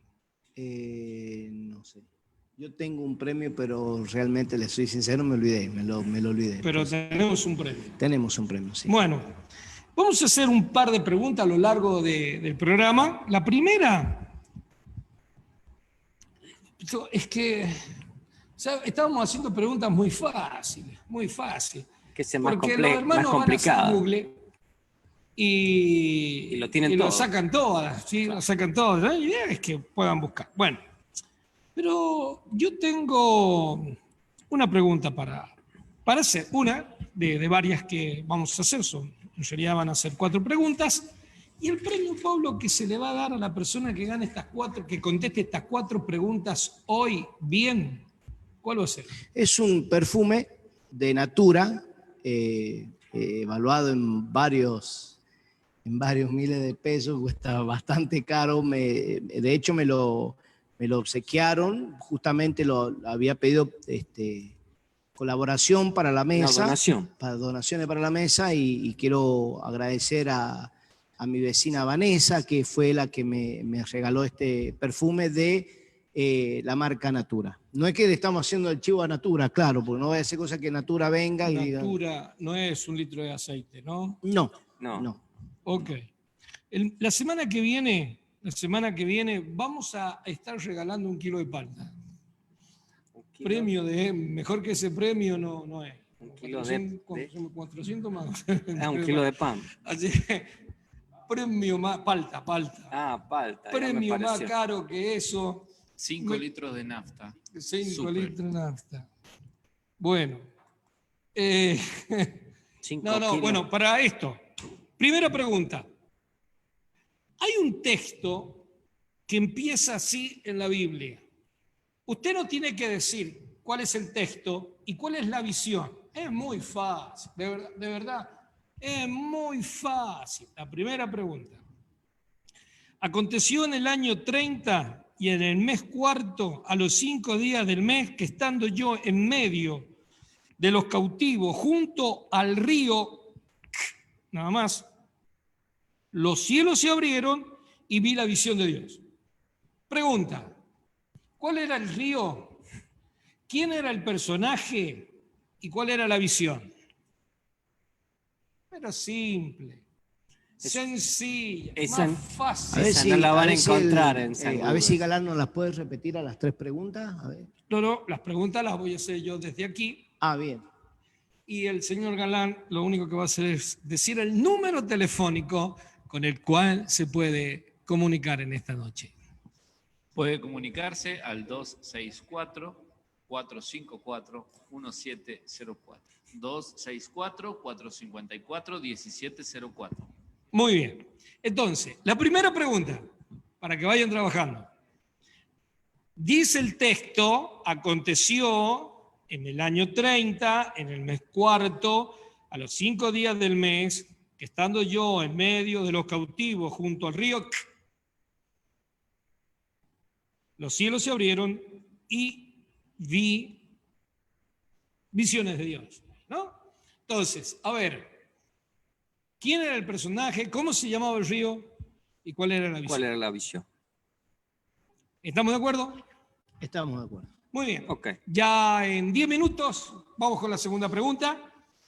No sé. Yo tengo un premio, pero realmente, le soy sincero, me lo olvidé. Pero tenemos un premio. Tenemos un premio, sí. Bueno, vamos a hacer un par de preguntas a lo largo del programa. La primera es que estábamos haciendo preguntas muy fáciles. Que sea más porque los hermanos van a hacer Google y lo tienen todo. Lo sacan todas, ¿sí? Claro. Lo sacan todas. La idea es que puedan buscar. Bueno, pero yo tengo una pregunta para hacer. Una de varias que vamos a hacer. En realidad van a ser 4 preguntas. Y el premio, Pablo, que se le va a dar a la persona que gane que conteste estas 4 preguntas hoy bien, ¿cuál va a ser? Es un perfume de Natura, evaluado en varios miles de pesos, cuesta bastante caro. De hecho, me lo obsequiaron, justamente lo había pedido colaboración para la mesa, para donaciones para la mesa, y quiero agradecer a mi vecina Vanessa, que fue la que me regaló este perfume de la marca Natura. No es que le estamos haciendo el chivo a Natura, claro, porque no vaya a ser cosa que Natura venga y diga... Natura no es un litro de aceite, ¿no? No. Ok. La semana que viene vamos a estar regalando 1 kilo de palta. Premio mejor que ese premio no es. 1 kilo 400 más. 1 kilo de pan. Así que, premio más, palta. Palta. Premio más caro que eso. 5 litros de nafta. 5 litros de nafta. Bueno. Bueno, para esto. Primera pregunta. Hay un texto que empieza así en la Biblia. Usted no tiene que decir cuál es el texto y cuál es la visión. Es muy fácil, de verdad. Es muy fácil. La primera pregunta. Aconteció en el año 30 y en el mes cuarto, a los 5 días del mes, que estando yo en medio de los cautivos, junto al río, nada más, los cielos se abrieron y vi la visión de Dios. Pregunta, ¿cuál era el río? ¿Quién era el personaje? ¿Y cuál era la visión? Era simple, sencilla, más fácil. Esa no la van a encontrar en San A ver si Google. Galán nos las puedes repetir a las 3 preguntas. A ver. No, las preguntas las voy a hacer yo desde aquí. Bien. Y el señor Galán lo único que va a hacer es decir el número telefónico con el cual se puede comunicar en esta noche. Puede comunicarse al 264-454-1704. 264-454-1704. Muy bien. Entonces, la primera pregunta, para que vayan trabajando. Dice el texto, aconteció en el año 30, en el mes cuarto, a los 5 días del mes, que estando yo en medio de los cautivos junto al río, los cielos se abrieron y vi visiones de Dios, ¿no? Entonces, a ver, ¿quién era el personaje? ¿Cómo se llamaba el río? ¿Y cuál era la visión? ¿Cuál era la visión? ¿Estamos de acuerdo? Estamos de acuerdo. Muy bien. Ok. Ya en 10 minutos vamos con la segunda pregunta.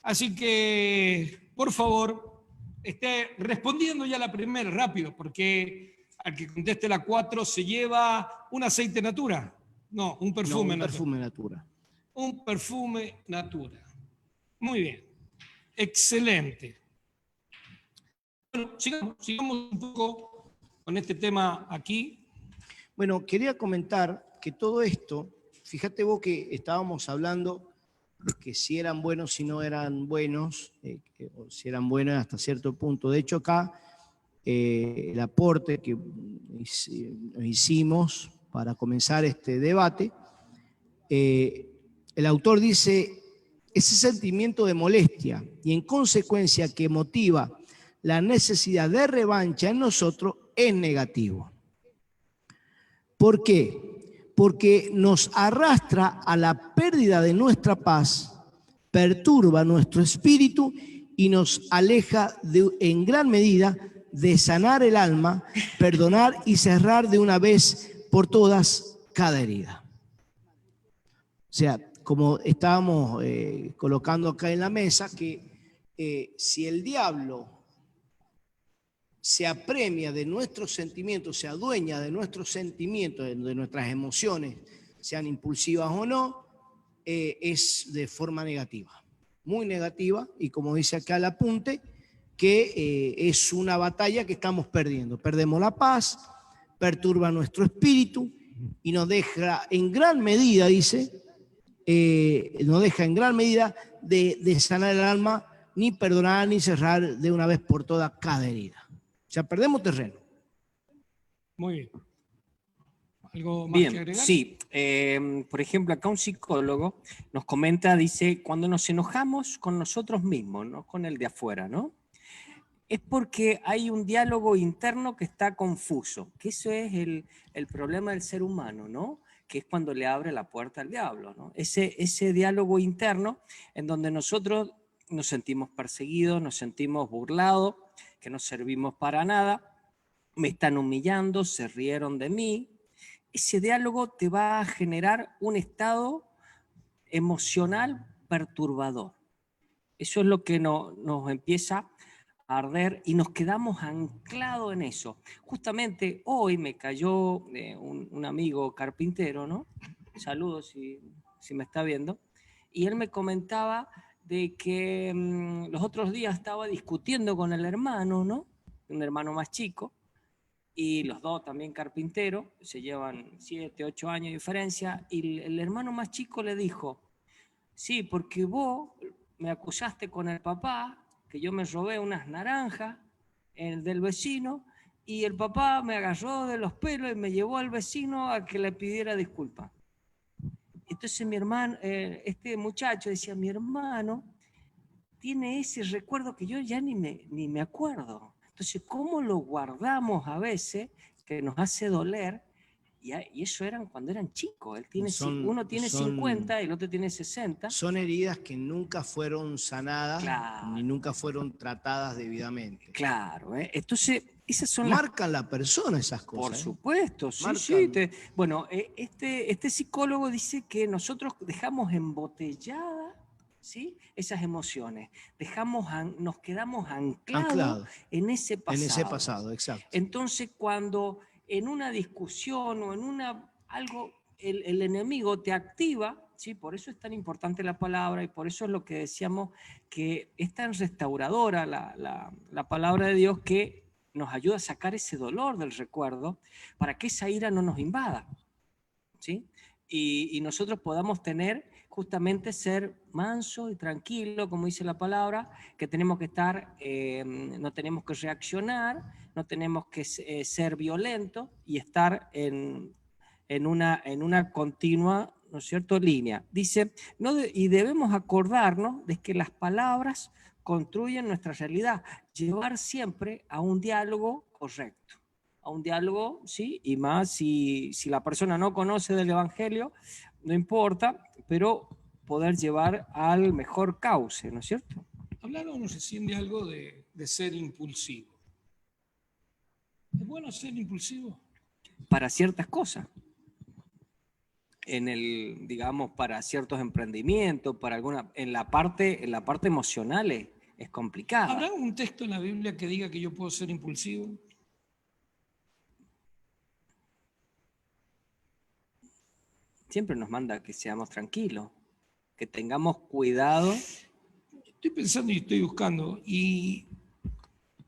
Así que, por favor, esté respondiendo ya la primera rápido, porque al que conteste la 4 se lleva un aceite natura. No, un perfume un natura. perfume natura. Un perfume natura. Muy bien. Excelente. Bueno, sigamos un poco con este tema aquí. Bueno, quería comentar que todo esto, fíjate vos que estábamos hablando de que si eran buenos, si no eran buenos, o si eran buenos hasta cierto punto. De hecho, acá el aporte que hicimos para comenzar este debate, el autor dice, ese sentimiento de molestia y en consecuencia que motiva la necesidad de revancha en nosotros es negativo. ¿Por qué? Porque nos arrastra a la pérdida de nuestra paz, perturba nuestro espíritu y nos aleja en gran medida de sanar el alma, perdonar y cerrar de una vez por todas cada herida. O sea, como estábamos colocando acá en la mesa, que si el diablo se apremia de nuestros sentimientos, se adueña de nuestros sentimientos, de nuestras emociones, sean impulsivas o no, es de forma negativa, muy negativa, y como dice acá el apunte, que es una batalla que estamos perdiendo. Perdemos la paz, perturba nuestro espíritu y nos deja en gran medida, dice, nos deja en gran medida de sanar el alma, ni perdonar ni cerrar de una vez por todas cada herida. O sea, perdemos terreno. Muy bien. ¿Algo más que agregar? Sí. Por ejemplo, acá un psicólogo nos comenta, dice, cuando nos enojamos con nosotros mismos, no con el de afuera, ¿no? Es porque hay un diálogo interno que está confuso, que eso es el problema del ser humano, ¿no? Que es cuando le abre la puerta al diablo, ¿no? Ese diálogo interno en donde nosotros nos sentimos perseguidos, nos sentimos burlados, que no servimos para nada, me están humillando, se rieron de mí. Ese diálogo te va a generar un estado emocional perturbador. Eso es lo que nos empieza a arder y nos quedamos anclados en eso. Justamente hoy me cayó un amigo carpintero, ¿no? Saludos si me está viendo. Y él me comentaba de que los otros días estaba discutiendo con el hermano, ¿no? Un hermano más chico, y los dos también carpinteros, se llevan 7, 8 años de diferencia, y el hermano más chico le dijo, sí, porque vos me acusaste con el papá, que yo me robé unas naranjas del vecino, y el papá me agarró de los pelos y me llevó al vecino a que le pidiera disculpas. Entonces mi hermano, este muchacho decía, mi hermano tiene ese recuerdo que yo ya ni me acuerdo. Entonces, ¿cómo lo guardamos a veces que nos hace doler? Y eso eran cuando eran chicos. Son- Uno tiene son- 50, el otro tiene 60. Son heridas que nunca fueron sanadas Claro. ni nunca fueron tratadas debidamente. Claro, ¿eh? Entonces, esas son las... Marcan la persona esas cosas. Por ¿eh? supuesto, sí, Marcan. sí. Bueno, este psicólogo dice que nosotros dejamos embotelladas, ¿sí?, esas emociones. Nos quedamos anclados Anclado en ese pasado. en ese pasado, exacto. Entonces, cuando en una discusión o en algo el enemigo te activa, ¿sí? Por eso es tan importante la palabra y por eso es lo que decíamos que es tan restauradora la palabra de Dios, que nos ayuda a sacar ese dolor del recuerdo para que esa ira no nos invada, ¿sí? Y nosotros podamos justamente ser manso y tranquilo, como dice la palabra, que tenemos que estar, no tenemos que reaccionar, no tenemos que ser violentos y estar en una continua, ¿no es cierto?, línea. Dice, y debemos acordarnos de que las palabras construyen nuestra realidad, llevar siempre a un diálogo correcto, a un diálogo, ¿sí? Y más si la persona no conoce del Evangelio, no importa, pero poder llevar al mejor cauce, ¿no es cierto? Hablaron recién de algo de ser impulsivo. ¿Es bueno ser impulsivo? Para ciertas cosas. Digamos, para ciertos emprendimientos, en la parte emocional es complicada. ¿Habrá un texto en la Biblia que diga que yo puedo ser impulsivo? Siempre nos manda que seamos tranquilos, que tengamos cuidado. Estoy pensando y estoy buscando y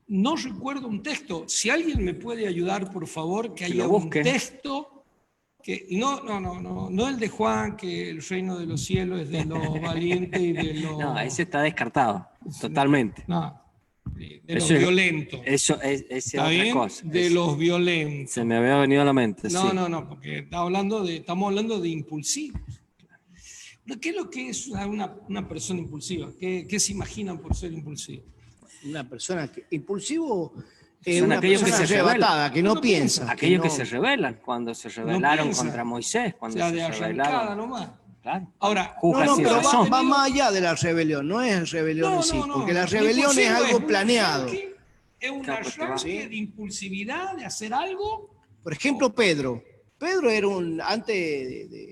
no recuerdo un texto. Si alguien me puede ayudar, por favor, que haya un texto que no el de Juan, que el reino de los cielos es de los valientes y de los... No, ese está descartado, totalmente. No, de los violentos. Eso es otra bien? cosa. De los violentos. Se me había venido a la mente. No, porque estamos hablando de impulsivos. ¿Qué es lo que es una persona impulsiva? ¿Qué se imaginan por ser impulsivo? Una persona impulsivo es Son una aquellos persona que se arrebatada, que no No piensa. Aquellos que no- se rebelan, cuando se rebelaron piensa. contra Moisés, cuando O sea, se de arrancada rebelaron. nomás. Claro. Ahora, Juzga No, sin pero razón. va más allá de la rebelión, no es rebelión en sí, porque la rebelión es algo planeado. Es un Claro, porque va. arranque de impulsividad, de hacer algo. Por ejemplo, Pedro era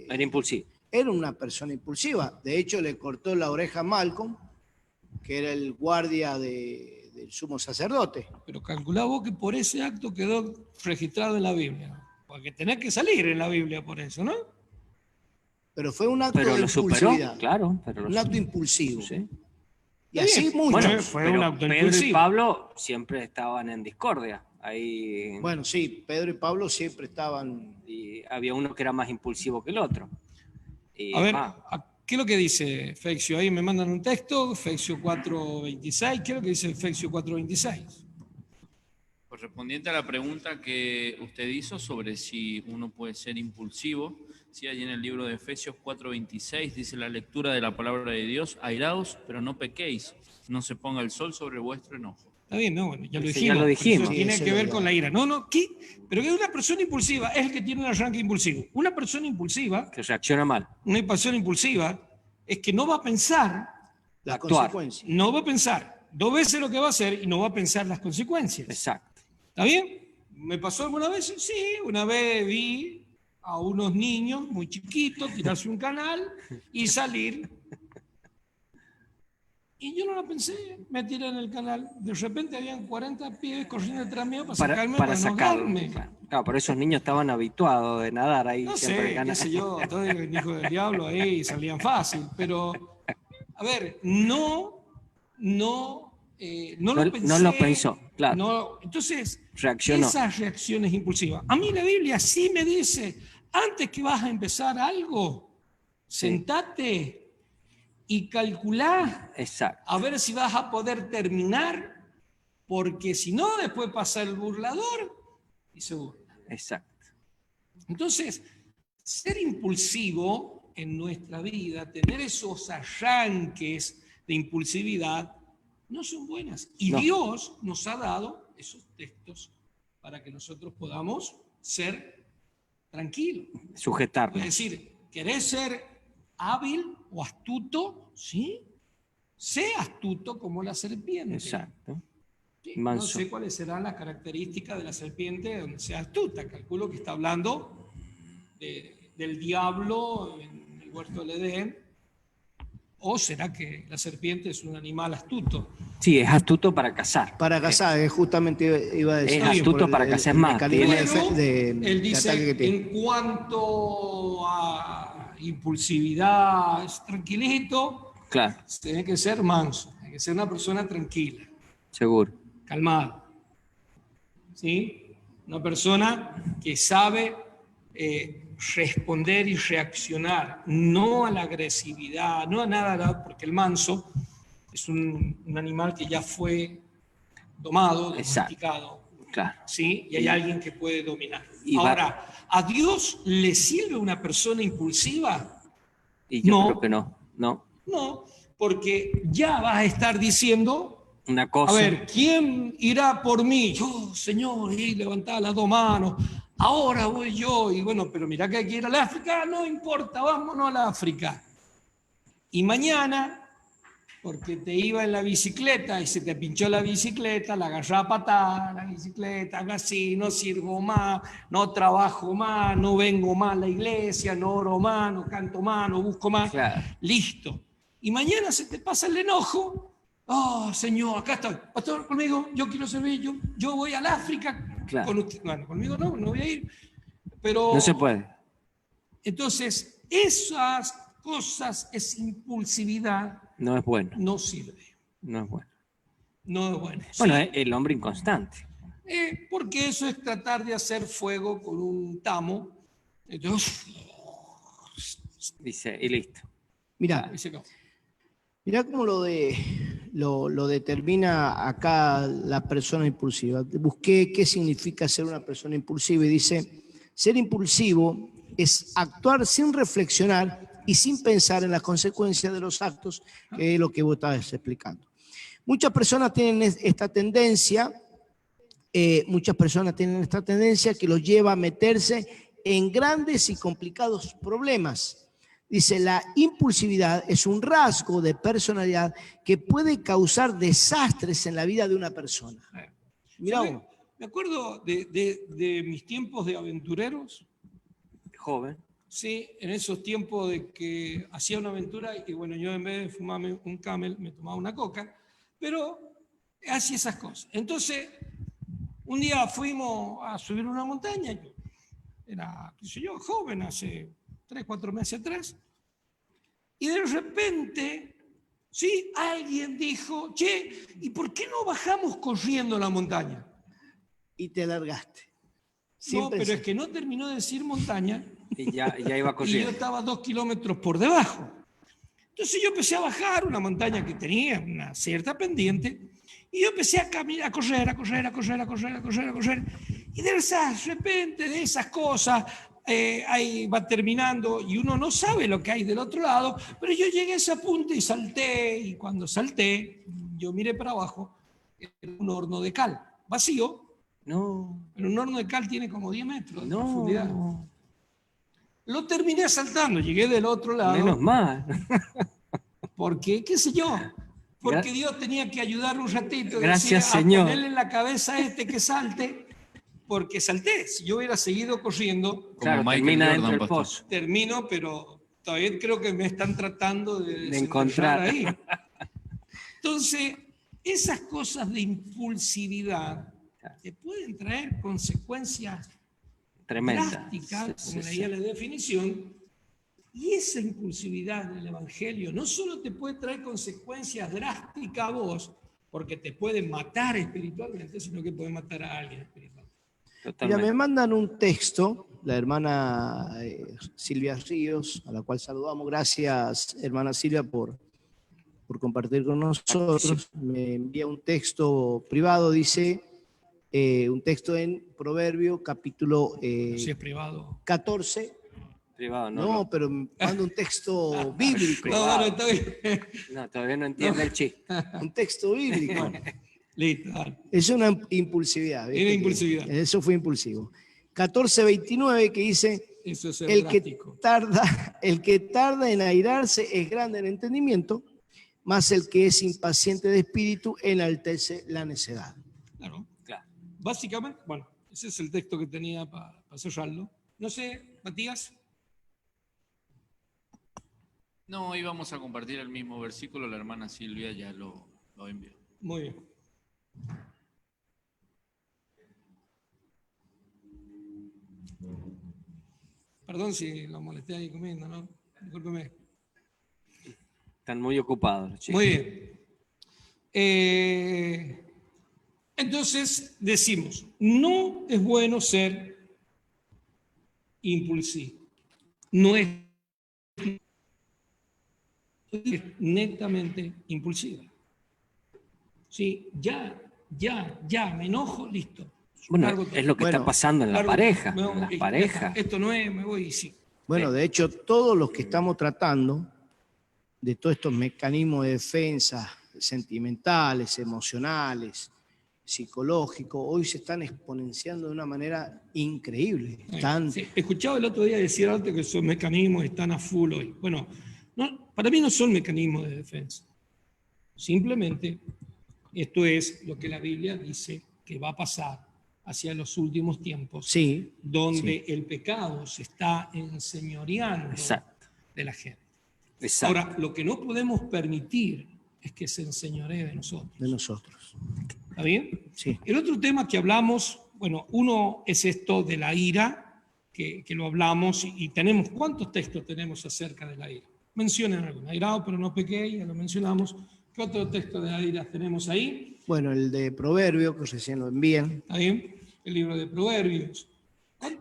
Era impulsivo. era una persona impulsiva. De hecho, le cortó la oreja a Malcolm, que era el guardia del sumo sacerdote. Pero calculá vos que por ese acto quedó registrado en la Biblia, ¿no? Porque tenés que salir en la Biblia por eso, ¿no? Pero fue un acto Pero de lo superó, impulsividad. claro. Un acto impulsivo. Sí. Y así Bien. muchos. Bueno, fue un Pero auto Pedro y impulsivo. Pablo siempre estaban en discordia. Ahí Bueno, sí, Pedro y Pablo siempre estaban. y había uno que era más impulsivo que el otro. Y, A ver, ¿qué es lo que dice Fexio? Ahí me mandan un texto, Fexio 4.26. ¿Qué es lo que dice Fexio 4.26? Correspondiente a la pregunta que usted hizo sobre si uno puede ser impulsivo, sí, allí en el libro de Efesios 4:26 dice la lectura de la palabra de Dios: airaos, pero no pequéis, no se ponga el sol sobre vuestro enojo. Está bien, no, bueno, ya lo Sí, dijimos. ya lo dijimos. Eso tiene Sí, que eso ver lo con la ira. No, ¿qué? Pero que una persona impulsiva es el que tiene un arranque impulsivo. Una persona impulsiva, que reacciona mal. una persona impulsiva, es que no va a pensar, Las Actuar. consecuencias. no va a pensar 2 veces lo que va a hacer y no va a pensar las consecuencias. Exacto. ¿Está bien? ¿Me pasó alguna vez? Sí, una vez vi a unos niños muy chiquitos tirarse un canal y salir. Y yo no lo pensé, me tiré en el canal. De repente habían 40 pibes corriendo detrás mío para sacarme, para no sacarlo. ahogarme. Claro, pero esos niños estaban habituados de nadar ahí. No siempre en sé, el qué canal. sé yo, todo el hijo del diablo ahí salían fácil, pero a ver, no lo pensé. No lo pensó, claro. No, entonces, Reaccionó. esas reacciones impulsivas. A mí la Biblia sí me dice, antes que vas a empezar algo, sentate y calculá Exacto. a ver si vas a poder terminar, porque si no, después pasa el burlador y se burla. Exacto. Entonces, ser impulsivo en nuestra vida, tener esos arranques de impulsividad, no son buenas. Y No. Dios nos ha dado esos textos para que nosotros podamos ser tranquilo. Sujetarlo. Es decir, ¿querés ser hábil o astuto? Sí. Sé astuto como la serpiente. Exacto. Sí, no Manso. sé cuáles serán las características de la serpiente donde sea astuta. Calculo que está hablando del diablo en el huerto del Edén. ¿O será que la serpiente es un animal astuto? Sí, es astuto para cazar. Para cazar, justamente iba a decir. Es astuto por para cazar más. mecanismo Pero de él ataque dice, que tiene. en cuanto a impulsividad, es tranquilito, Claro, tiene que ser manso, tiene que ser una persona tranquila, seguro. calmada. ¿Sí? Una persona que sabe responder y reaccionar, no a la agresividad, no a nada, porque el manso es un animal que ya fue domado, Exacto. domesticado, Claro. ¿sí? Y hay alguien que puede dominar. Y Ahora, ¿a Dios le sirve una persona impulsiva? Y yo No. creo que no. No. No, porque ya vas a estar diciendo, Una cosa. a ver, ¿quién irá por mí? Yo, Señor, y levantaba las dos manos. Ahora voy yo. Y bueno, pero mira que hay que ir al África. No importa, vámonos al África. Y mañana, porque te iba en la bicicleta y se te pinchó la bicicleta, la agarrá a patada, la bicicleta, haga así, no sirvo más, no trabajo más, no vengo más a la iglesia, no oro más, no canto más, no busco más. Claro. Listo. Y mañana se te pasa el enojo. Oh, Señor, acá estoy. Pastor, conmigo, yo quiero servir, yo voy al África. Claro. Con usted. Bueno, conmigo no voy a ir. Pero No se puede. entonces, esas cosas, esa impulsividad, No es bueno. no sirve. No es bueno. No es bueno. Bueno, Sí. el hombre inconstante. Porque eso es tratar de hacer fuego con un tamo. Entonces, Dice, y listo. Mira, y se acabó. mirá cómo lo determina acá la persona impulsiva. Busqué qué significa ser una persona impulsiva y dice, ser impulsivo es actuar sin reflexionar y sin pensar en las consecuencias de los actos, que es lo que vos estabas explicando. Muchas personas tienen esta tendencia que los lleva a meterse en grandes y complicados problemas. Dice, la impulsividad es un rasgo de personalidad que puede causar desastres en la vida de una persona. Mirá vos. Me acuerdo de mis tiempos de aventureros. Joven. Sí, en esos tiempos de que hacía una aventura y bueno, yo en vez de fumarme un Camel me tomaba una coca, pero hacía esas cosas. Entonces, un día fuimos a subir una montaña, yo era, qué sé yo, joven, hace 3, 4 meses atrás, y de repente, sí, alguien dijo, che, ¿y por qué no bajamos corriendo la montaña? Y te largaste. No, pero es que no terminó de decir montaña. Y ya iba Y corriendo. yo estaba 2 kilómetros por debajo. Entonces yo empecé a bajar una montaña que tenía una cierta pendiente y yo empecé a caminar, a correr. Y de repente de esas cosas ahí va terminando y uno no sabe lo que hay del otro lado, pero yo llegué a esa punta y salté, y cuando salté yo miré para abajo, era un horno de cal, vacío. No. Pero un horno de cal tiene como 10 metros de profundidad. No. Lo terminé saltando, llegué del otro lado. Menos mal. Porque, qué sé yo, porque Dios tenía que ayudar un ratito. Gracias, decir, Señor. A ponerle en la cabeza a este que salte, porque salté. Si yo hubiera seguido corriendo, Claro, Michael termina Jordan, dentro del pastor. pozo. termino, pero todavía creo que me están tratando de encontrar ahí. Entonces, esas cosas de impulsividad te pueden traer consecuencias Tremenda. drásticas, Sí, como sí, leía sí. la definición, y esa impulsividad del Evangelio no solo te puede traer consecuencias drásticas a vos, porque te puede matar espiritualmente, sino que puede matar a alguien espiritualmente. Mira, Totalmente. me mandan un texto, la hermana Silvia Ríos, a la cual saludamos. Gracias, hermana Silvia, por compartir con nosotros. Me envía un texto privado, dice, un texto en Proverbio, capítulo Si es privado. 14. Privado, No, pero me manda un texto bíblico. No, bueno, está bien. No, todavía no entiende el chiste. Un texto bíblico. Listo, dale. Es una impulsividad. ¿viste? Era impulsividad. Eso fue impulsivo. 14:29 que dice, Eso es el drástico. que tarda en airarse es grande en entendimiento, mas el que es impaciente de espíritu enaltece la necedad. Claro. Claro. Básicamente, bueno, ese es el texto que tenía para cerrarlo. No sé, Matías. No, íbamos a compartir el mismo versículo, la hermana Silvia ya lo envió. Muy bien. Perdón si lo molesté ahí comiendo, ¿no? Discúlpeme. Están muy ocupados los chicos. Muy bien. Entonces decimos, no es bueno ser impulsivo. No es netamente impulsiva. Sí, ya, me enojo, listo. Bueno, Largo todo. es lo que está pasando en la Largo pareja. todo. En las Ya parejas. está. Esto no es, me voy y sí. Bueno, de hecho, todos los que estamos tratando de todos estos mecanismos de defensa sentimentales, emocionales, psicológicos, hoy se están exponenciando de una manera increíble. Sí. Escuchaba el otro día decir antes que esos mecanismos están a full hoy. Bueno, no, para mí no son mecanismos de defensa. Simplemente esto es lo que la Biblia dice que va a pasar hacia los últimos tiempos, Sí, donde el pecado se está enseñoreando Exacto. de la gente. Exacto. Ahora, lo que no podemos permitir es que se enseñoree de nosotros. de nosotros. ¿Está bien? Sí. El otro tema que hablamos, bueno, uno es esto de la ira, que lo hablamos y tenemos, ¿cuántos textos tenemos acerca de la ira? Mencionen algunos. Airado, pero no pequé, ya lo mencionamos. ¿Qué otro texto de la ira tenemos ahí? Bueno, el de Proverbios, que recién lo envían. ¿Está bien? El libro de Proverbios.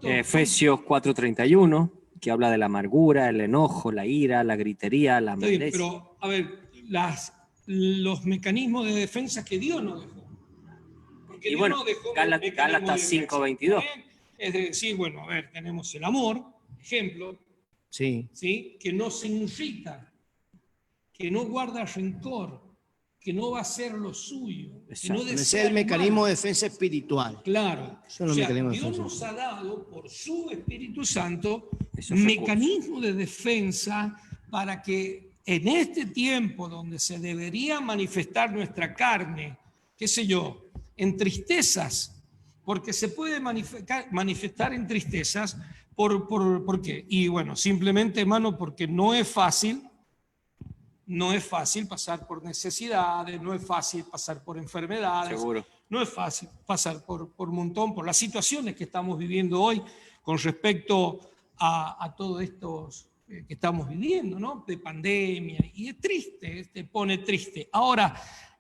Efesios 4:31, que habla de la amargura, el enojo, la ira, la gritería, la Está bien, maleza. pero a ver, los mecanismos de defensa que Dios nos dejó. Porque Y Dios bueno, nos dejó Gálatas mecanismos de defensa, 5:22. ¿está bien? Es decir, bueno, a ver, tenemos el amor, ejemplo, Sí. ¿sí? Que no se irrita, que no guarda rencor, que no va a hacer lo suyo, que no Exacto. Ese desea es el mecanismo mal. de defensa espiritual. Claro. Son los O sea, mecanismos de Dios defensa. nos ha dado por su Espíritu Santo Esos mecanismos de defensa para que en este tiempo donde se debería manifestar nuestra carne, qué sé yo, en tristezas, porque se puede manifestar en tristezas, ¿por qué? Y bueno, simplemente, hermano, porque no es fácil pasar por necesidades, no es fácil pasar por enfermedades, Seguro. no es fácil pasar por un montón, por las situaciones que estamos viviendo hoy con respecto a todo esto que estamos viviendo, ¿no? De pandemia, y es triste, te pone triste. Ahora,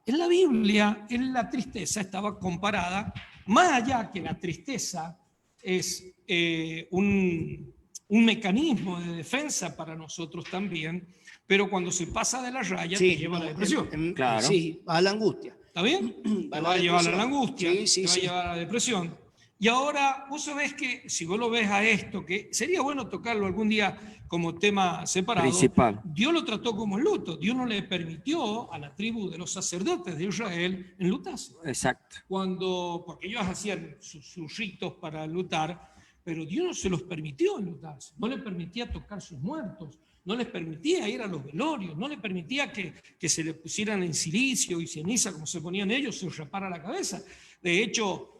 en la Biblia, la tristeza estaba comparada, más allá que la tristeza es un mecanismo de defensa para nosotros también, pero cuando se pasa de la raya te lleva a la depresión. Claro. Sí, a la angustia. ¿Está bien? Te va a llevar a la angustia, te va a llevar a la depresión. Y ahora, vos sabés que, si vos lo ves a esto, que sería bueno tocarlo algún día como tema separado, Principal. Dios lo trató como luto. Dios no le permitió a la tribu de los sacerdotes de Israel enlutarse. Exacto. Porque ellos hacían sus ritos para lutar, pero Dios no se los permitió enlutarse. No les permitía tocar sus muertos, no les permitía ir a los velorios, no les permitía que se le pusieran en silicio y ceniza como se ponían ellos, se rapara la cabeza. De hecho,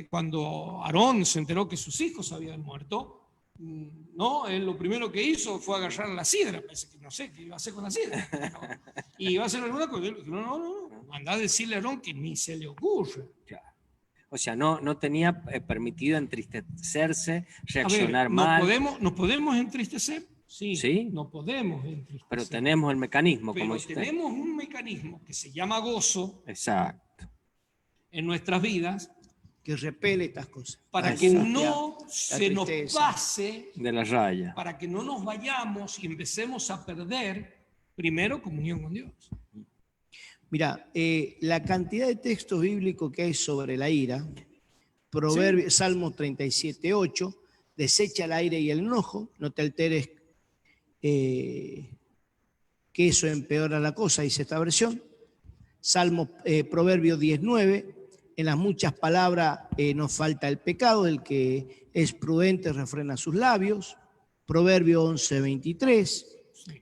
cuando Aarón se enteró que sus hijos habían muerto, no, él lo primero que hizo fue agarrar la sidra. Pensé que no sé qué iba a hacer con la sidra. Y iba a hacer alguna cosa. No. Mandá a decirle a Aarón que ni se le ocurre. Claro. O sea, no tenía permitido entristecerse, reaccionar a ver, mal. ¿nos podemos entristecer? Sí. No podemos entristecer. Pero tenemos el mecanismo, como Pero dice usted. tenemos un mecanismo que se llama gozo Exacto. en nuestras vidas Que repele estas cosas. para La que angustia, no la se nos tristeza. pase, De la raya. para que no nos vayamos y empecemos a perder primero comunión con Dios. Mira, la cantidad de textos bíblicos que hay sobre la ira, Salmo 37:8, desecha el aire y el enojo, no te alteres, que eso empeora la cosa, dice esta versión. Proverbio 10:9, en las muchas palabras nos falta el pecado, el que es prudente refrena sus labios. Proverbio 11:23,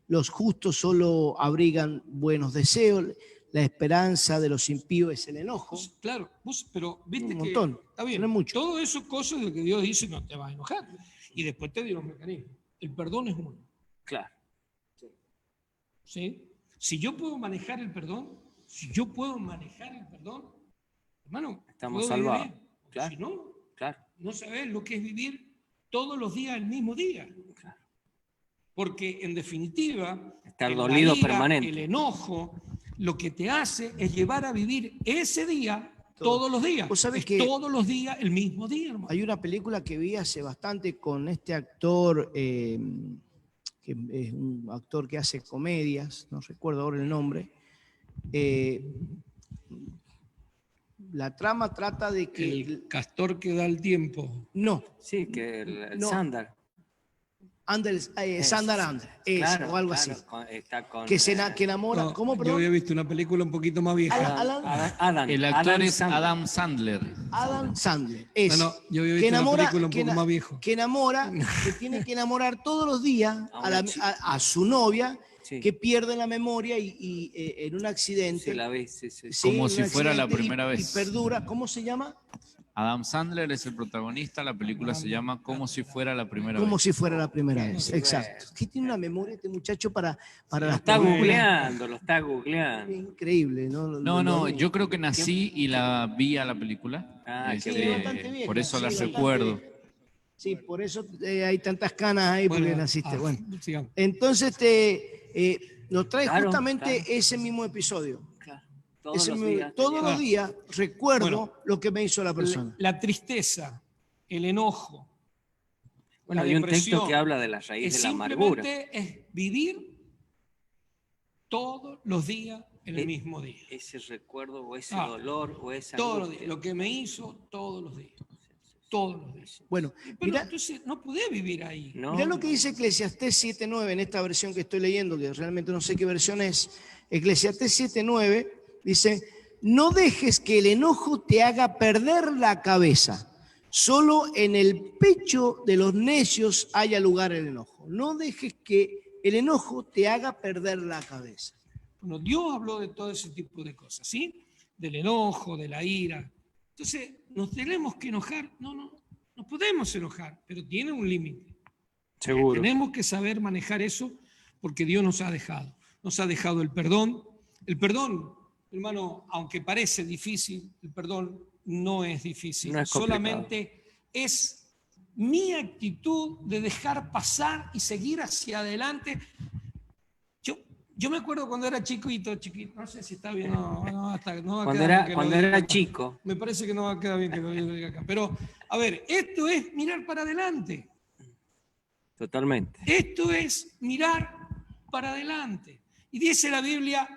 los justos solo abrigan buenos deseos, la esperanza de los impíos es el enojo. Claro, pero viste Un que montón, está bien, no es mucho. todo eso cosas de que Dios dice no te vas a enojar. Y después te dio los mecanismos. El perdón es uno. Claro. ¿Sí? Si yo puedo manejar el perdón, hermano, Estamos puedo vivir salvados. bien. Claro. Si no, Claro. no sabes lo que es vivir todos los días el mismo día. Claro. Porque en definitiva, Estar la dolido ira, permanente. el enojo, lo que te hace es llevar a vivir ese día todos los días. Vos sabés Es que todos los días el mismo día, hermano. hay una película que vi hace bastante con este actor, que es un actor que hace comedias, no recuerdo ahora el nombre. La trama trata de que... El castor que da el tiempo. No, Sí, que el No. Sandar. Sandar, Claro, o algo claro, así. Está con, Que enamora... No, ¿Cómo, yo perdón? había visto una película un poquito más vieja. Adam. El actor Adam es Sandler. Adam Sandler. Adam Sandler. No, yo había visto una película un poco más viejo. Que enamora, que tiene que enamorar todos los días a su novia, Sí. que pierde la memoria y en un accidente. Sí, la vi, sí. Sí, Como en si un fuera la accidente primera y vez. perdura. ¿Cómo se llama? Adam Sandler es el protagonista, la película se llama Como si fuera la primera Como vez. si fuera la primera vez. Sí, Exacto. ¿Qué tiene una memoria este muchacho para Lo las está películas? googleando, lo está googleando. Increíble, ¿no? No, yo creo que nací y la vi a la película. Ah, Sí, qué bien. bastante vieja, Por eso sí, la bastante. recuerdo. Sí, por eso hay tantas canas ahí porque naciste. Bueno, sigamos. entonces nos trae Claro, justamente claro. ese mismo episodio. Claro. Todos los días. Todos los días recuerdo Bueno, lo que me hizo la persona. La tristeza, el enojo, Bueno, la hay un depresión, texto que habla de la raíz es de la amargura. simplemente es vivir todos los días el mismo día. Ese recuerdo o ese Ah, dolor o esa Todos los angustia. días. Lo que me hizo todos los días. Todos los días. Bueno, Pero mira, entonces no podés vivir ahí. No, mirá lo que dice Eclesiastés 7:9 en esta versión que estoy leyendo, que realmente no sé qué versión es. Eclesiastés 7:9 dice: no dejes que el enojo te haga perder la cabeza. Solo en el pecho de los necios haya lugar el enojo. No dejes que el enojo te haga perder la cabeza. Bueno, Dios habló de todo ese tipo de cosas, ¿sí? Del enojo, de la ira. Entonces, ¿nos tenemos que enojar? No podemos enojar, pero tiene un límite. seguro. Tenemos que saber manejar eso porque Dios nos ha dejado. Nos ha dejado el perdón. El perdón, hermano, aunque parece difícil, el perdón no es difícil. No es complicado. Solamente es mi actitud de dejar pasar y seguir hacia adelante. Yo me acuerdo cuando era chiquito, no sé si está bien, no va a Cuando quedar bien que cuando lo diga era acá. chico. Me parece que no va a quedar bien que lo diga acá. Pero, a ver, esto es mirar para adelante. Totalmente. Esto es mirar para adelante. Y dice la Biblia,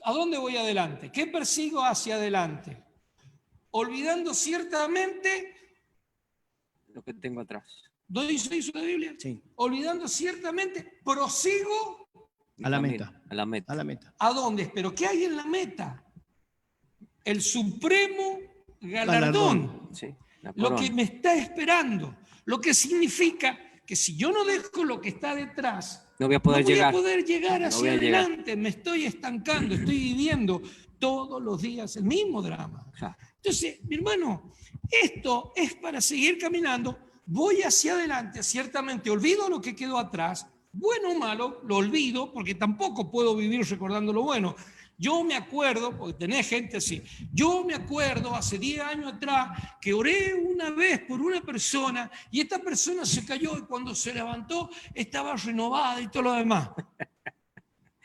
¿a dónde voy adelante? ¿Qué persigo hacia adelante? Olvidando ciertamente, Lo que tengo atrás. ¿dónde dice la Biblia? Sí. Olvidando ciertamente, prosigo. A la Camino, meta. A la meta. A la meta. ¿A dónde? ¿Pero qué hay en la meta? El supremo galardón. Sí, la Lo corona. que me está esperando. Lo que significa que si yo no dejo lo que está detrás, No voy a no poder voy llegar. a poder llegar No hacia voy a llegar. adelante. Me estoy estancando, estoy viviendo todos los días el mismo drama. Claro. Entonces, mi hermano, esto es para seguir caminando. Voy hacia adelante, ciertamente olvido lo que quedó atrás, bueno o malo, lo olvido, porque tampoco puedo vivir recordando lo bueno. Yo me acuerdo, porque tenés gente así, yo me acuerdo hace 10 años atrás que oré una vez por una persona y esta persona se cayó y cuando se levantó estaba renovada y todo lo demás.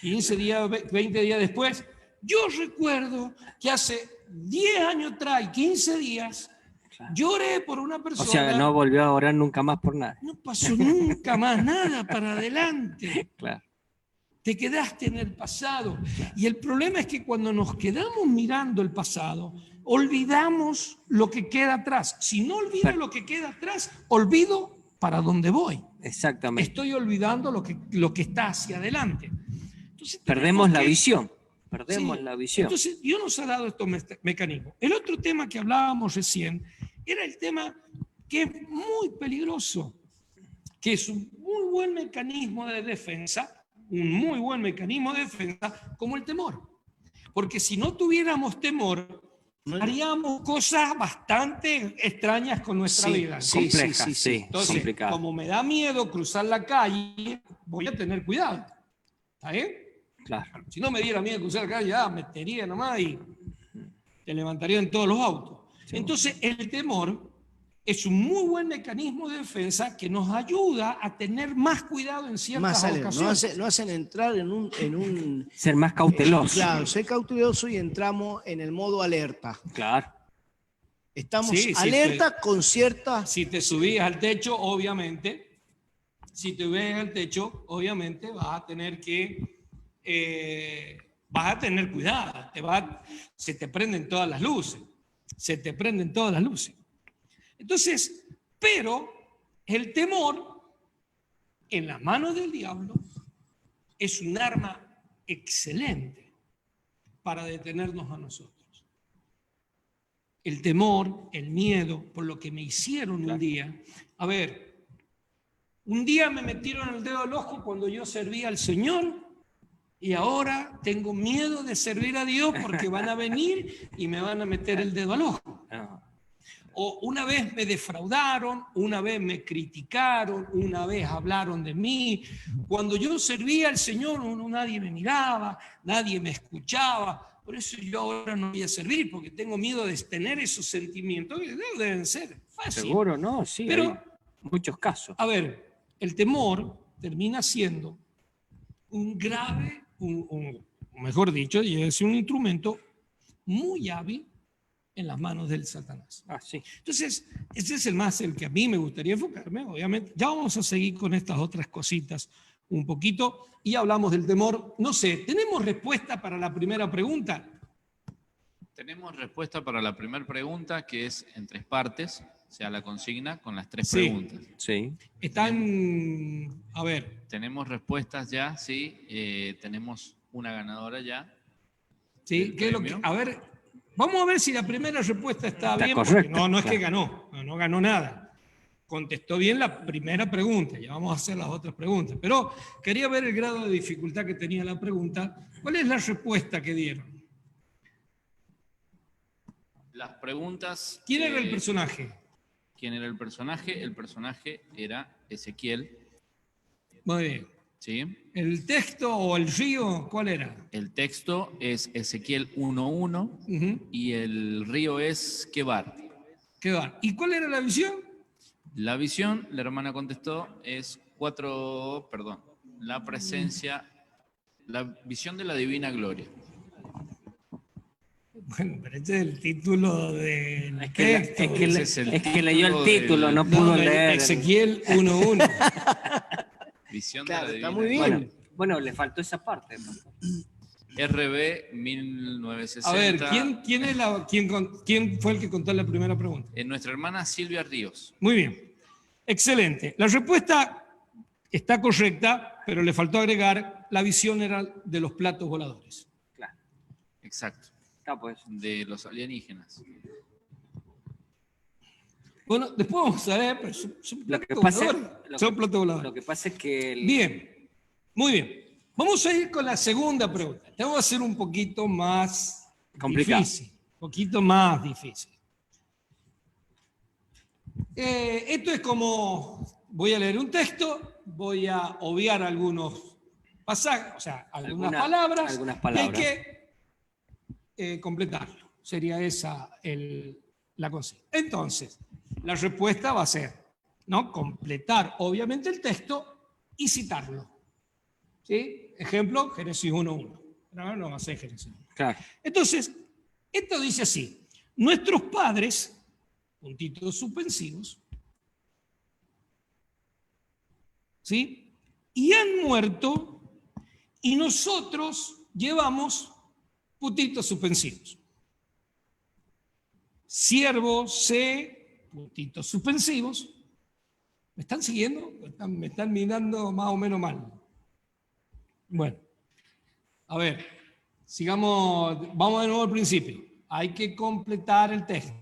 15 días, 20 días después, yo recuerdo que hace 10 años atrás y 15 días lloré por una O persona. sea, no volvió a orar nunca más por nada. No pasó nunca más nada para adelante. Claro. Te quedaste en el pasado. Y el problema es que cuando nos quedamos mirando el pasado, olvidamos lo que queda atrás. Si no olvido lo que queda atrás, olvido para dónde voy. Exactamente. Estoy olvidando lo que está hacia adelante. Entonces, Perdemos la visión. perdemos Sí. la visión. Entonces, Dios nos ha dado estos mecanismos. El otro tema que hablábamos recién era el tema que es muy peligroso, que es un muy buen mecanismo de defensa, como el temor. Porque si no tuviéramos temor, haríamos cosas bastante extrañas con nuestra vida. Complejas, sí. Entonces, Complicado. como me da miedo cruzar la calle, voy a tener cuidado. ¿Está bien? Claro. Si no me diera miedo cruzar la calle, ya metería nomás y te levantaría en todos los autos. Sí. Entonces, el temor es un muy buen mecanismo de defensa que nos ayuda a tener más cuidado en ciertas ocasiones. No hacen entrar en un Ser más cauteloso. claro, ser cauteloso y entramos en el modo alerta. Claro. Estamos Sí, alerta con ciertas... Si te subís al techo, obviamente, vas a tener que, vas a tener cuidado. Se te prenden todas las luces. Entonces, pero el temor en las manos del diablo es un arma excelente para detenernos a nosotros. El temor, el miedo, por lo que me hicieron un día. A ver, un día me metieron el dedo al ojo cuando yo servía al Señor y ahora tengo miedo de servir a Dios porque van a venir y me van a meter el dedo al ojo. O una vez me defraudaron, una vez me criticaron, una vez hablaron de mí. Cuando yo servía al Señor, nadie me miraba, nadie me escuchaba. Por eso yo ahora no voy a servir, porque tengo miedo de tener esos sentimientos que deben ser fáciles. Seguro, ¿no? Sí, pero hay muchos casos. A ver, el temor termina siendo un grave, mejor dicho, y es un instrumento muy hábil en las manos del Satanás. Sí. Entonces, ese es el que a mí me gustaría enfocarme, obviamente. Ya vamos a seguir con estas otras cositas un poquito y hablamos del temor. No sé, ¿tenemos respuesta para la primera pregunta? Tenemos respuesta para la primera pregunta, que es en 3 partes, o sea, la consigna con las 3 Sí. preguntas. Sí. Están, a ver. Tenemos respuestas ya, sí, tenemos una ganadora ya. Sí, ¿qué es lo que, a ver, vamos a ver si la primera respuesta está bien. Correcta. No es que ganó, no ganó nada. Contestó bien la primera pregunta, ya vamos a hacer las otras preguntas. Pero quería ver el grado de dificultad que tenía la pregunta. ¿Cuál es la respuesta que dieron? Las preguntas... ¿Quién era el personaje? ¿Quién era el personaje? El personaje era Ezequiel. Muy bien. ¿Sí? ¿El texto o el río cuál era? El texto es Ezequiel 1:1 y el río es Quebar. Quebar. ¿Y cuál era la visión? La visión, la hermana contestó, es la presencia, la visión de la divina gloria. Bueno, pero este es el título del Es texto. que leyó el título, no pudo leer. Ezequiel 1:1. Visión Claro, de la está divina muy gloria. bien. Bueno, le faltó esa parte. RB 1960. A ver, ¿quién fue el que contó la primera pregunta? Nuestra hermana Silvia Ríos. Muy bien. Excelente. La respuesta está correcta, pero le faltó agregar, la visión era de los platos voladores. Claro. Exacto. Pues. De los alienígenas. Bueno, después vamos a ver, pero son Lo que platos pasa- voladores. lo Son que- platos voladores. Lo que pasa es que... Bien, muy bien. Vamos a ir con la segunda pregunta. Te voy a hacer un poquito más Complicado. difícil. Un poquito más difícil. Esto es como, voy a leer un texto, voy a obviar algunos pasajes, o sea, algunas palabras, y hay que completarlo. Sería esa la consigna. Entonces, la respuesta va a ser, ¿no? Completar, obviamente, el texto y citarlo. ¿Sí? Ejemplo, Génesis 1:1. No va a ser Génesis 1. Claro. Entonces, esto dice así: nuestros padres, puntitos suspensivos, ¿sí? Y han muerto, y nosotros llevamos puntitos suspensivos. Siervo, sé, puntitos suspensivos. ¿Me están siguiendo? Me están mirando más o menos mal. Bueno, a ver, Sigamos, vamos de nuevo al principio. Hay que completar el texto.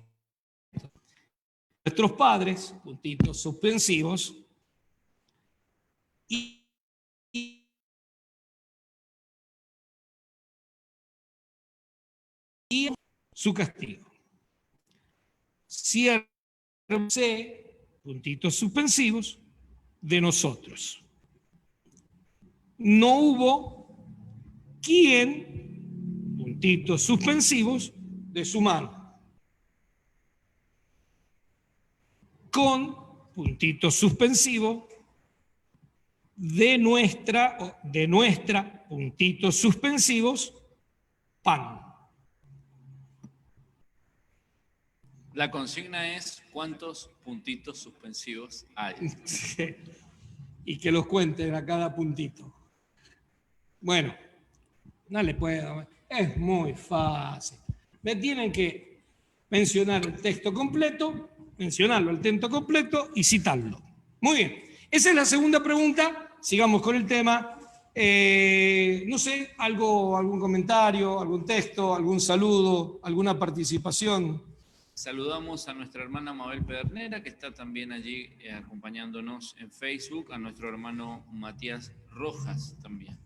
Nuestros padres, puntitos suspensivos, y su castigo. Ciérrense, puntitos suspensivos, de nosotros. No hubo quien, puntitos suspensivos, de su mano. Con puntito suspensivo de nuestra, puntitos suspensivos, pan. La consigna es ¿cuántos puntitos suspensivos hay? Y que los cuenten a cada puntito. Bueno, no le puedo. Es muy fácil. Me tienen que mencionar el texto completo, mencionarlo el texto completo y citarlo. Muy bien. Esa es la segunda pregunta. Sigamos con el tema. No sé, algún comentario, algún texto, algún saludo, alguna participación. Saludamos a nuestra hermana Mabel Pedernera, que está también allí acompañándonos en Facebook, a nuestro hermano Matías Rojas también.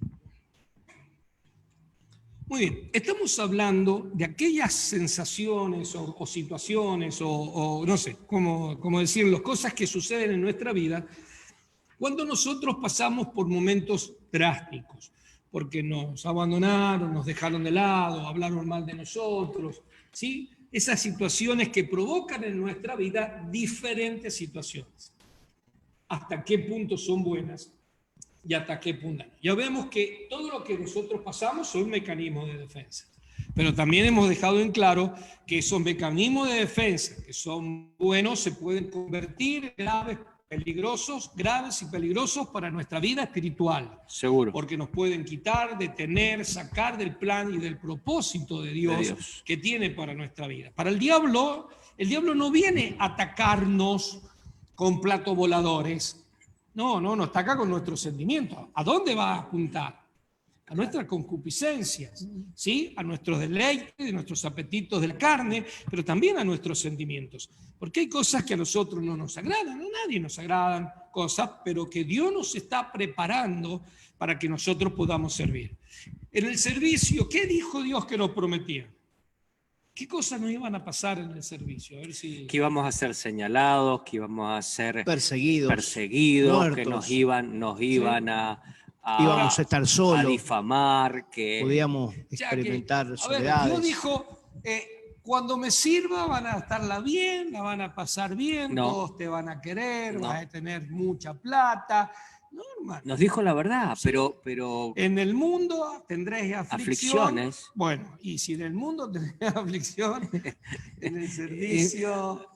Muy bien, estamos hablando de aquellas sensaciones o situaciones o no sé, cómo decirlo, cosas que suceden en nuestra vida cuando nosotros pasamos por momentos drásticos, porque nos abandonaron, nos dejaron de lado, hablaron mal de nosotros, ¿sí? Esas situaciones que provocan en nuestra vida diferentes situaciones. ¿Hasta qué punto son buenas y hasta qué punto no? Ya vemos que todo lo que nosotros pasamos son mecanismos de defensa. Pero también hemos dejado en claro que esos mecanismos de defensa, que son buenos, se pueden convertir en graves y peligrosos para nuestra vida espiritual. Seguro. Porque nos pueden quitar, detener, sacar del plan y del propósito de Dios que tiene para nuestra vida. Para el diablo no viene a atacarnos con platos voladores. No, nos ataca con nuestros sentimientos. ¿A dónde va a apuntar? A nuestras concupiscencias, ¿sí? A nuestros deleites, a nuestros apetitos de la carne, pero también a nuestros sentimientos. Porque hay cosas que a nosotros no nos agradan, a nadie nos agradan cosas, pero que Dios nos está preparando para que nosotros podamos servir. En el servicio, ¿qué dijo Dios que nos prometía? ¿Qué cosas nos iban a pasar en el servicio? A ver si... Que íbamos a ser señalados, que íbamos a ser perseguidos, que nos iban a íbamos a estar solos, a difamar, que podíamos experimentar soledades. Dios dijo, cuando me sirva van a estarla bien, la van a pasar bien, todos te van a querer, vas a tener mucha plata. No, hermano. Nos dijo la verdad, pero en el mundo tendréis aflicciones. Bueno, y si en el mundo tendréis aflicción, en el servicio...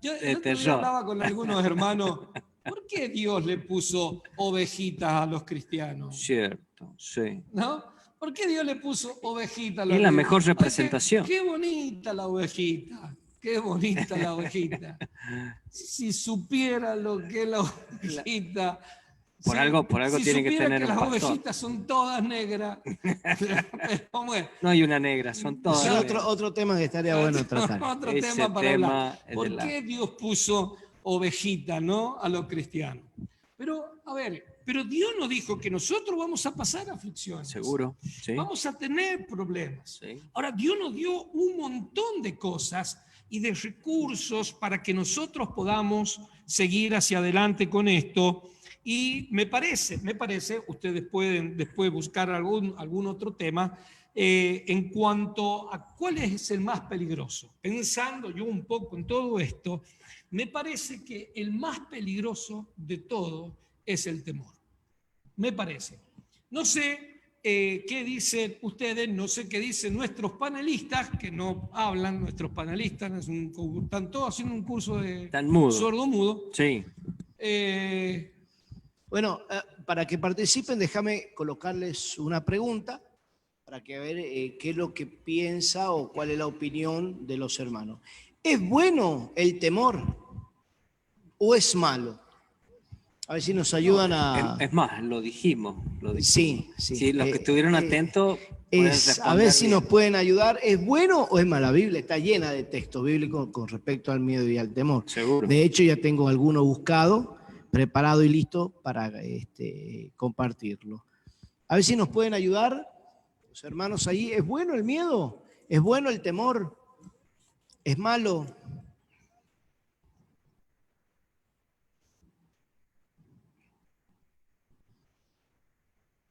yo hablaba con algunos hermanos, ¿por qué Dios le puso ovejitas a los cristianos? Cierto, sí. ¿No? ¿Por qué Dios le puso ovejitas a los cristianos? Es la mejor representación. Qué bonita la ovejita. Qué bonita la ovejita. Si supiera lo que es la ovejita. Por algo tiene que tener un pastor. Las ovejitas son todas negras. Pero bueno. No hay una negra, son todas. Es otro tema que estaría bueno tratar. Otro tema para hablar. ¿Por qué Dios puso ovejita, ¿no? A los cristianos? Pero, a ver, pero Dios nos dijo que nosotros vamos a pasar aflicciones. Seguro, sí. Vamos a tener problemas. Sí. Ahora, Dios nos dio un montón de cosas y de recursos para que nosotros podamos seguir hacia adelante con esto. Y me parece, ustedes pueden después buscar algún otro tema en cuanto a cuál es el más peligroso. Pensando yo un poco en todo esto, me parece que el más peligroso de todo es el temor. Me parece. No sé qué dicen ustedes, no sé qué dicen nuestros panelistas, que no hablan, nuestros panelistas, están todos haciendo un curso de sordo-mudo. Sí. Bueno, para que participen, déjame colocarles una pregunta para que ver qué es lo que piensa o cuál es la opinión de los hermanos. ¿Es bueno el temor o es malo? A ver si nos ayudan a... Es más, lo dijimos. Sí. Sí, los que estuvieron atentos A ver si nos pueden ayudar. ¿Es bueno o es malo? La Biblia está llena de textos bíblicos con respecto al miedo y al temor. Seguro. De hecho, ya tengo alguno buscado, preparado y listo para compartirlo. A ver si nos pueden ayudar los hermanos ahí. ¿Es bueno el miedo? ¿Es bueno el temor? ¿Es malo?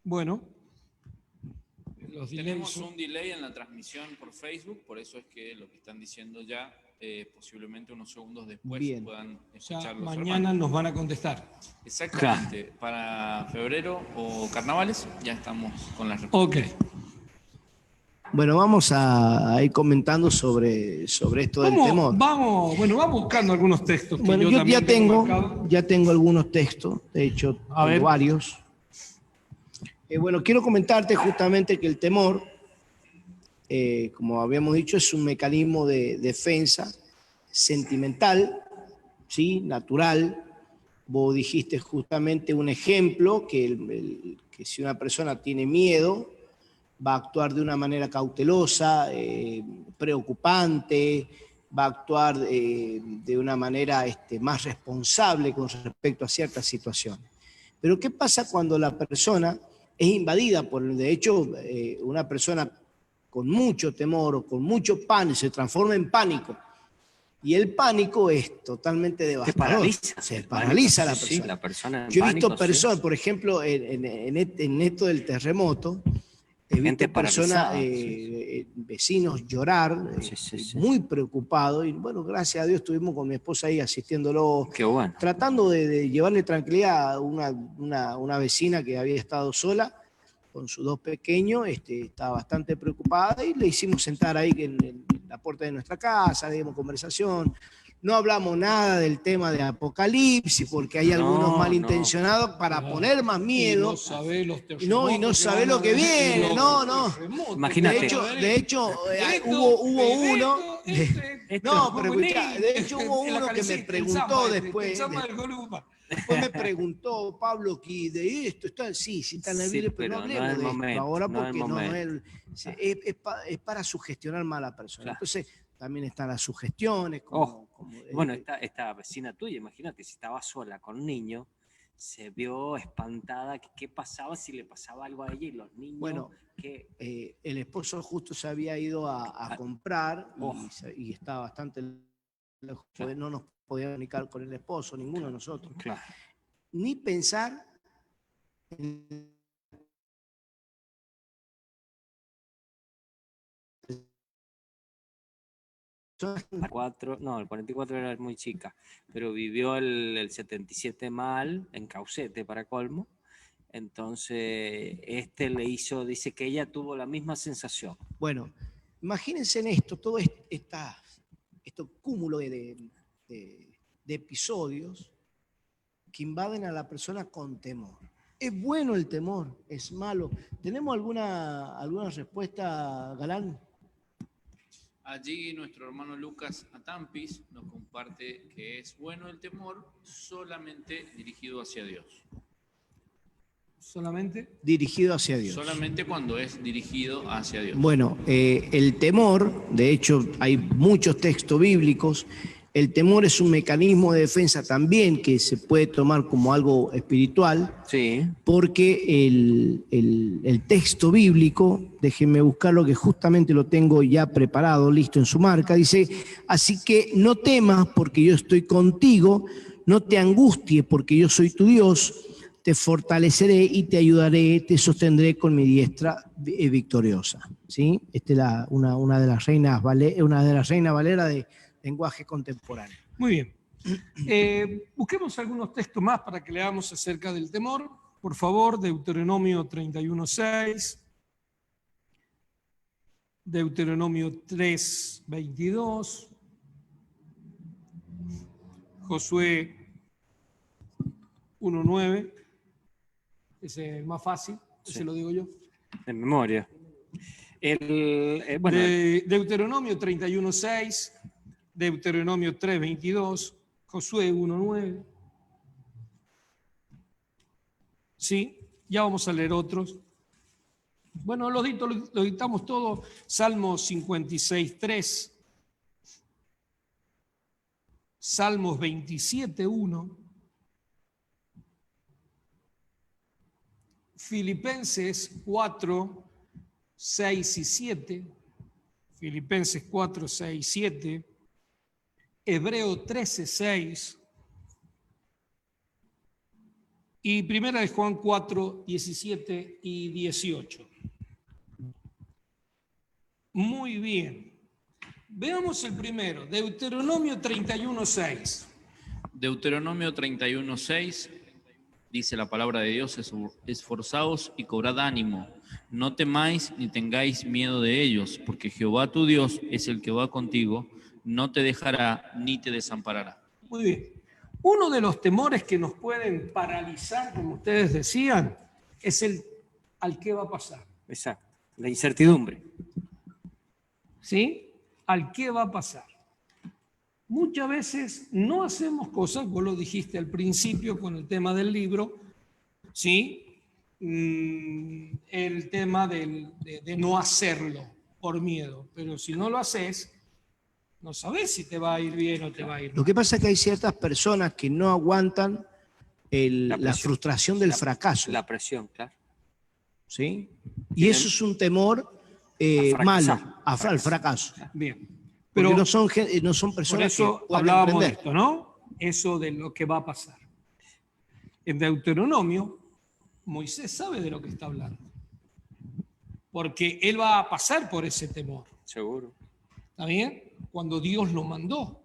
Bueno, tenemos un delay en la transmisión por Facebook, por eso es que lo que están diciendo ya, posiblemente unos segundos después puedan escuchar los mañana hermanos. nos van a contestar. Exactamente. Claro. Para febrero o carnavales ya estamos con las respuestas. Ok. Bueno, vamos a ir comentando sobre esto del temor. Vamos buscando algunos textos. Bueno, yo ya tengo algunos textos, de hecho, tengo varios. Bueno, quiero comentarte justamente que el temor, como habíamos dicho, es un mecanismo de defensa sentimental, ¿sí? Natural. Vos dijiste justamente un ejemplo, que si una persona tiene miedo, va a actuar de una manera cautelosa, preocupante, va a actuar de una manera más responsable con respecto a ciertas situaciones. Pero ¿qué pasa cuando la persona es invadida de hecho, una persona con mucho temor o con mucho pánico se transforma en pánico? Y el pánico es totalmente devastador. Se paraliza la persona. Sí, la persona yo he visto personas, por ejemplo, en esto del terremoto, he visto personas, vecinos llorar, muy preocupados. Y bueno, gracias a Dios estuvimos con mi esposa ahí asistiéndolo, tratando de llevarle tranquilidad a una vecina que había estado sola con sus dos pequeños, estaba bastante preocupada y le hicimos sentar ahí en la puerta de nuestra casa, le dimos conversación. No hablamos nada del tema de Apocalipsis, porque hay algunos malintencionados para poner más miedo. Y no sabe lo que viene. Imagínate. De hecho, hubo uno. No, pero de hecho hubo uno que me preguntó después. Después me preguntó, Pablo, que de esto está, sí está en la Biblia, pero no hablemos de esto ahora porque es para sugestionar más a la persona. Claro. Entonces, también están las sugestiones. Bueno, esta vecina tuya, imagínate, si estaba sola con un niño, se vio espantada. ¿Qué pasaba si le pasaba algo a ella y los niños? Bueno, el esposo justo se había ido a comprar y estaba bastante lejos. Claro. No nos podíamos comunicar con el esposo, ninguno de nosotros. Claro. Ni pensar en el 44 era muy chica, pero vivió el 77 mal, en Caucete para colmo. Entonces, le hizo, dice que ella tuvo la misma sensación. Bueno, imagínense en esto, todo este cúmulo de episodios que invaden a la persona con temor. ¿Es bueno el temor? ¿Es malo? ¿Tenemos alguna respuesta, Galán? Allí nuestro hermano Lucas Atampis nos comparte que es bueno el temor solamente dirigido hacia Dios. ¿Solamente? Dirigido hacia Dios. Solamente cuando es dirigido hacia Dios. Bueno, el temor, de hecho hay muchos textos bíblicos. El temor es un mecanismo de defensa también que se puede tomar como algo espiritual, sí. Porque el texto bíblico, déjenme buscarlo que justamente lo tengo ya preparado, listo en su marca, dice, así que no temas porque yo estoy contigo, no te angusties porque yo soy tu Dios, te fortaleceré y te ayudaré, te sostendré con mi diestra victoriosa. ¿Sí? Esta es una de las reinas Valera de lenguaje contemporáneo. Muy bien. Busquemos algunos textos más para que leamos acerca del temor. Por favor, Deuteronomio 31:6, Deuteronomio 3:22, Josué 1:9, ese es el más fácil, ese lo digo yo. De memoria. Deuteronomio 31:6, Deuteronomio 3:22, Josué 1:9. Sí, ya vamos a leer otros. Bueno, los dictamos todos. Salmo 56, 3. Salmos 27, 1. Filipenses 4, 6 y 7. Filipenses 4, 6, 7. Hebreo 13, 6. Y primera de Juan 4, 17 y 18. Muy bien. Veamos el primero, Deuteronomio 31, 6. Deuteronomio 31, 6, dice la palabra de Dios: esforzaos y cobrad ánimo, no temáis ni tengáis miedo de ellos, porque Jehová tu Dios es el que va contigo, no te dejará ni te desamparará. Muy bien. Uno de los temores que nos pueden paralizar, como ustedes decían, es el al qué va a pasar. Exacto, la incertidumbre. ¿Sí? Al qué va a pasar. Muchas veces no hacemos cosas, vos lo dijiste al principio con el tema del libro, ¿sí? El tema de no hacerlo por miedo, pero si no lo haces, no sabes si te va a ir bien o te va a ir mal. Lo que pasa es que hay ciertas personas que no aguantan la frustración del fracaso. La presión, claro. ¿Sí? Y eso es un temor malo, al fracaso. Bien. Pero Pero no son personas por eso que puedan hablábamos de emprender. esto, ¿no? Eso de lo que va a pasar. En Deuteronomio, Moisés sabe de lo que está hablando. Porque él va a pasar por ese temor. Seguro. ¿Está bien? Cuando Dios lo mandó.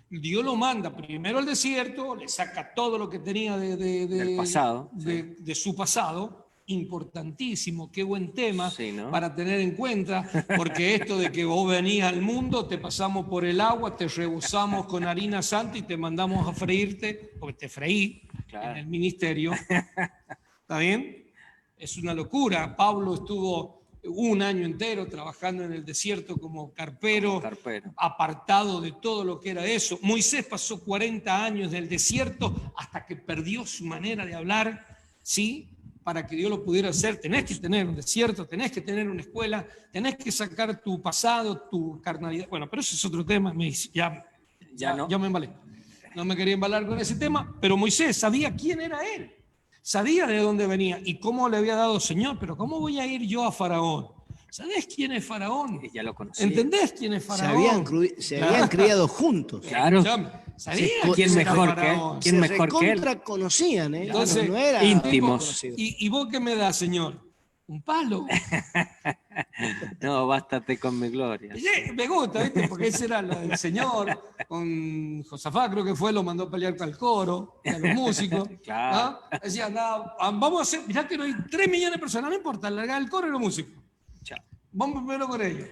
Dios lo manda primero al desierto, le saca todo lo que tenía del pasado, de su pasado. Importantísimo, qué buen tema, sí, ¿no? Para tener en cuenta, porque esto de que vos venías al mundo, te pasamos por el agua, te rebozamos con harina santa y te mandamos a freírte, porque te freí claro. En el ministerio. ¿Está bien? Es una locura. Pablo estuvo un año entero trabajando en el desierto como carpero, apartado de todo lo que era eso. Moisés pasó 40 años del desierto hasta que perdió su manera de hablar, ¿sí? Para que Dios lo pudiera hacer, tenés que tener un desierto, tenés que tener una escuela, tenés que sacar tu pasado, tu carnalidad. Bueno, pero ese es otro tema, ya me embalé. No me quería embalar con ese tema, pero Moisés sabía quién era él, sabía de dónde venía y cómo le había dado Señor, pero ¿cómo voy a ir yo a Faraón? ¿Sabés quién es Faraón? Ya lo conocía. ¿Entendés quién es Faraón? Se habían criado juntos. Claro. ¿Sabía quién mejor que él? ¿Quién mejor que él? Se conocían, ¿eh? Entonces, no era íntimos. ¿Y vos qué me das, Señor? Un palo. No, bástate con mi gloria. Me gusta, ¿viste? Porque ese era el Señor. Con Josafat, creo que fue, lo mandó a pelear con el coro, a los músicos. Claro. ¿No? Decía, no, vamos a hacer, mirá que no hay 3 millones de personas, no importa, largar el coro y los músicos. Chao. Vamos primero con ellos.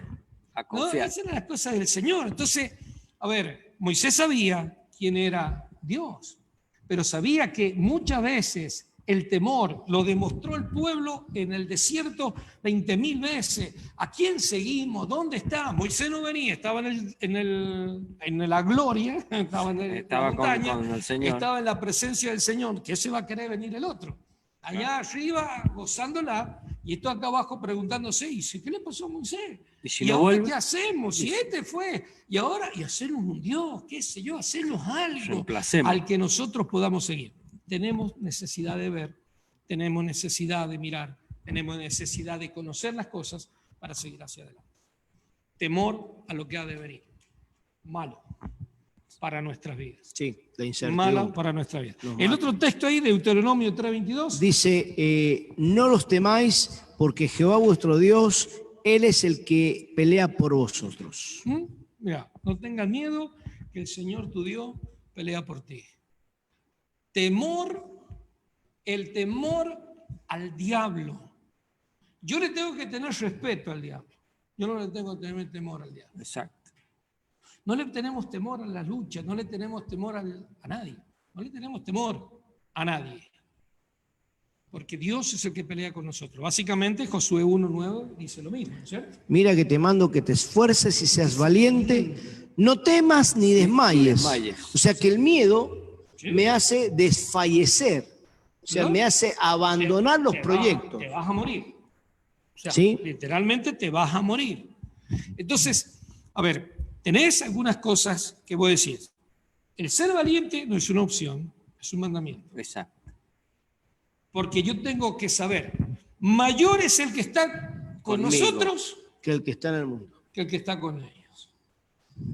A confiar. ¿No? Esas eran las cosas del Señor. Entonces, a ver, Moisés sabía quién era Dios, pero sabía que muchas veces el temor lo demostró el pueblo en el desierto 20.000 veces. ¿A quién seguimos? ¿Dónde está? Moisés no venía, estaba en la gloria, estaba en la montaña, con el Señor. Estaba en la presencia del Señor. ¿Qué se va a querer venir el otro? Allá arriba gozándola y esto acá abajo preguntándose, ¿y qué le pasó a Moisés? ¿Y si ¿Y no ahora vuelve? qué hacemos? Si este fue, y ahora, y hacernos un Dios, qué sé yo, hacernos algo Reemplacemos. al que nosotros podamos seguir. Tenemos necesidad de ver, tenemos necesidad de mirar, tenemos necesidad de conocer las cosas para seguir hacia adelante. Temor a lo que ha de venir. Malo para nuestras vidas. Sí, la incertidumbre. Mala para nuestra vida. El otro texto ahí, Deuteronomio 3:22. Dice, no los temáis porque Jehová vuestro Dios, Él es el que pelea por vosotros. Mira, no tengas miedo que el Señor tu Dios pelea por ti. Temor, el temor al diablo. Yo le tengo que tener respeto al diablo. Yo no le tengo que tener temor al diablo. Exacto. No le tenemos temor a las luchas, no le tenemos temor a nadie. No le tenemos temor a nadie. Porque Dios es el que pelea con nosotros. Básicamente, Josué 1:9 dice lo mismo, ¿cierto? Mira que te mando que te esfuerces y seas valiente, no temas ni desmayes. O sea que el miedo me hace desfallecer, o sea, ¿no? me hace abandonar los proyectos. Te vas a morir. O sea, ¿Sí? literalmente te vas a morir. Entonces, a ver, tenés algunas cosas que vos decís. El ser valiente no es una opción, es un mandamiento. Exacto. Porque yo tengo que saber, mayor es el que está con Conmigo. nosotros Que el que está en el mundo. que el que está con ellos.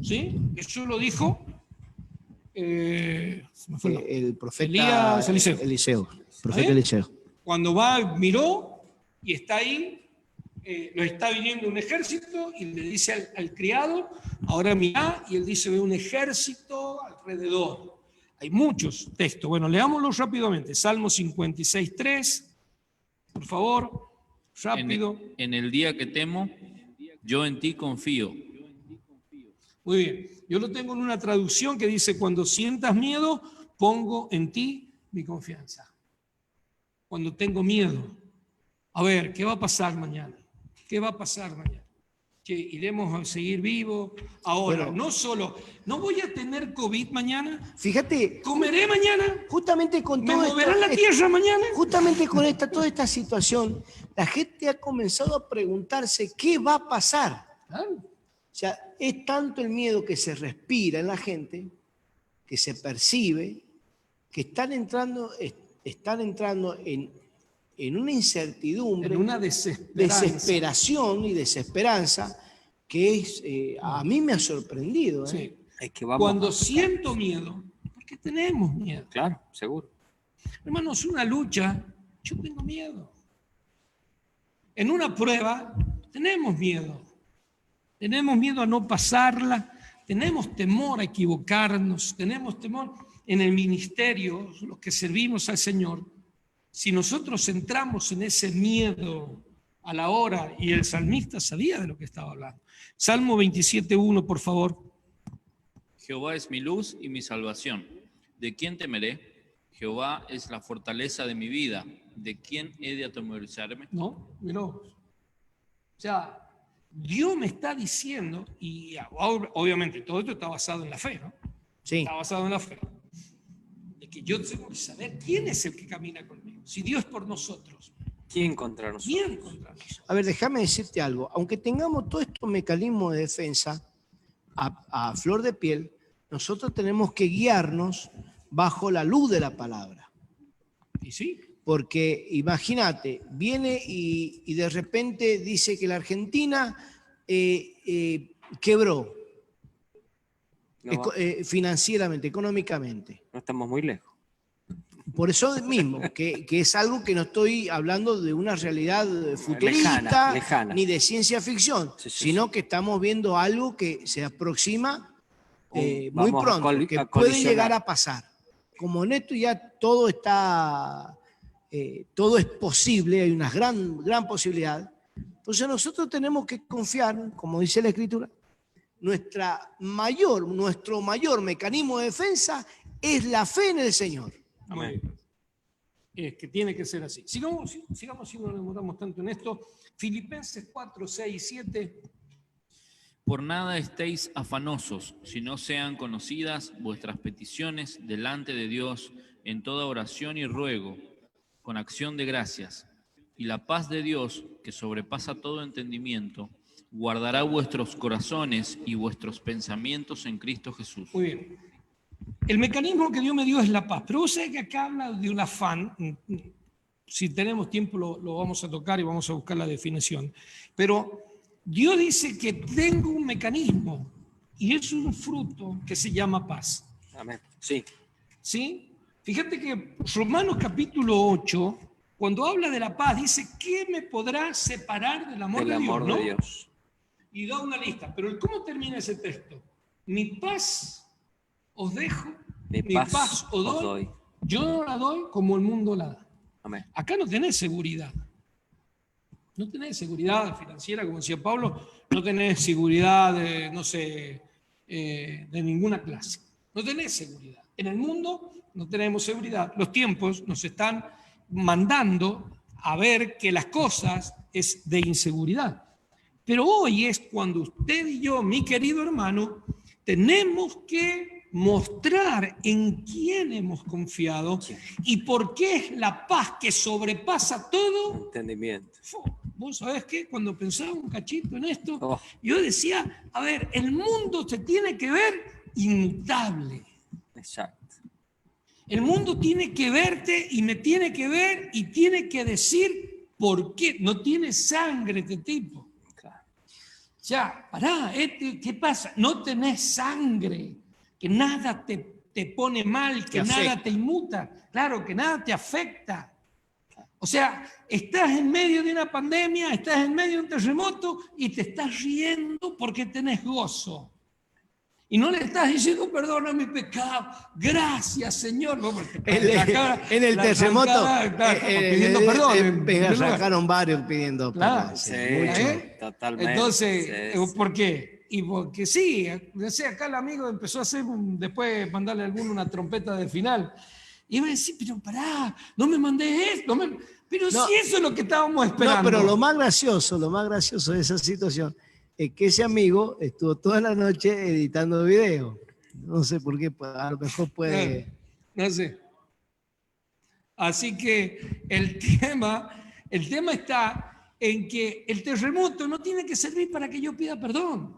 ¿Sí? Eso lo dijo se me fue el nombre. El profeta Elías, Eliseo. Eliseo. Profeta ¿Eh? Eliseo. Cuando va, miró y está ahí, lo está viniendo un ejército y le dice al criado, ahora mirá, y él dice, ve un ejército alrededor. Hay muchos textos. Bueno, leámoslos rápidamente. Salmo 56:3, por favor, rápido. En el día que temo, yo en ti confío. Muy bien. Yo lo tengo en una traducción que dice, cuando sientas miedo, pongo en ti mi confianza. Cuando tengo miedo. A ver, ¿qué va a pasar mañana? ¿Qué va a pasar mañana? Que iremos a seguir vivos. Ahora, Bueno. no voy a tener COVID mañana. Fíjate, ¿Comeré mañana? justamente con ¿Me todo moverá la tierra mañana? justamente con toda esta situación, la gente ha comenzado a preguntarse qué va a pasar. Claro. O sea, es tanto el miedo que se respira en la gente, que se percibe, que están entrando en una incertidumbre, En una desesperanza. desesperación y desesperanza que es, a mí me ha sorprendido. Sí. Es que vamos Cuando a- siento miedo, porque tenemos miedo. Claro, seguro. Hermanos, una lucha, yo tengo miedo. En una prueba, tenemos miedo. Tenemos miedo a no pasarla, tenemos temor a equivocarnos, tenemos temor en el ministerio, los que servimos al Señor. Si nosotros entramos en ese miedo a la hora, y el salmista sabía de lo que estaba hablando. Salmo 27:1, por favor. Jehová es mi luz y mi salvación. ¿De quién temeré? Jehová es la fortaleza de mi vida. ¿De quién he de atemorizarme? ¿No? Mirá vos. O sea, Dios me está diciendo, y obviamente todo esto está basado en la fe, ¿no? Sí. Está basado en la fe. De que yo tengo que saber quién es el que camina conmigo. Si Dios es por nosotros, ¿Quién contra nosotros? ¿quién contra nosotros? A ver, déjame decirte algo. Aunque tengamos todos estos mecanismos de defensa a flor de piel, nosotros tenemos que guiarnos bajo la luz de la palabra. Y sí, Porque imagínate, viene y de repente dice que la Argentina quebró No, financieramente, económicamente. no estamos muy lejos. Por eso mismo, que es algo que no estoy hablando de una realidad futurista lejana. ni de ciencia ficción, Sí, sí, sino que estamos viendo algo que se aproxima muy Vamos a pronto, que a puede colisionar. llegar a pasar. Como en esto ya todo está, todo es posible, hay una gran posibilidad. Entonces nosotros tenemos que confiar, como dice la Escritura, nuestro mayor mecanismo de defensa es la fe en el Señor. amén. Es que tiene que ser así. Sigamos si no nos demoramos tanto en esto. Filipenses 4, 6 y 7. Por nada estéis afanosos, si no sean conocidas vuestras peticiones delante de Dios en toda oración y ruego, con acción de gracias. Y la paz de Dios, que sobrepasa todo entendimiento, guardará vuestros corazones y vuestros pensamientos en Cristo Jesús. Muy bien. El mecanismo que Dios me dio es la paz. Pero vos sabés que acá habla de un afán. Si tenemos tiempo lo vamos a tocar y vamos a buscar la definición. Pero Dios dice que tengo un mecanismo y es un fruto que se llama paz. Amén. Sí. ¿Sí? Fíjate que Romanos capítulo 8, cuando habla de la paz, dice, ¿qué me podrá separar del amor El de Dios? amor ¿no? de Dios. Y da una lista. Pero ¿cómo termina ese texto? Mi paz os dejo, Mi mi paz paz os os doy. doy. Yo no la doy como el mundo la da. Amén. Acá no tenés seguridad. No tenés seguridad financiera, como decía Pablo, no tenés seguridad de, no sé, de ninguna clase. No tenés seguridad. En el mundo no tenemos seguridad. Los tiempos nos están mandando a ver que las cosas es de inseguridad. Pero hoy es cuando usted y yo, mi querido hermano, tenemos que mostrar en quién hemos confiado y por qué es la paz que sobrepasa todo. Entendimiento. vos sabés qué, cuando pensaba un cachito en esto, Oh. yo decía, a ver, el mundo se tiene que ver inmutable. Exacto. El mundo tiene que verte y me tiene que ver y tiene que decir por qué. No tiene sangre este tipo. Claro. Ya, pará, ¿qué pasa? No tenés sangre, que nada te pone mal, que Te nada afecta. te inmuta, claro, que nada te afecta. O sea, estás en medio de una pandemia, estás en medio de un terremoto y te estás riendo porque tenés gozo. Y no le estás diciendo, perdona mi pecado, gracias Señor. No, porque En el la terremoto zancada, claro, estamos pidiendo perdón. en primer lugar. sacaron varios pidiendo Claro, perdón. Sí, Sí, mucho. totalmente. Entonces, Sí, sí. ¿por qué? Y porque sí, no sé, acá el amigo empezó a hacer, después mandarle a alguno una trompeta de final. Y iba a decir, pero pará, no me mandé esto. Pero No. si eso es lo que estábamos esperando. No, pero lo más gracioso de esa situación es que ese amigo estuvo toda la noche editando videos. No sé por qué, a lo mejor puede. No sé. Así que el tema está en que el terremoto no tiene que servir para que yo pida perdón.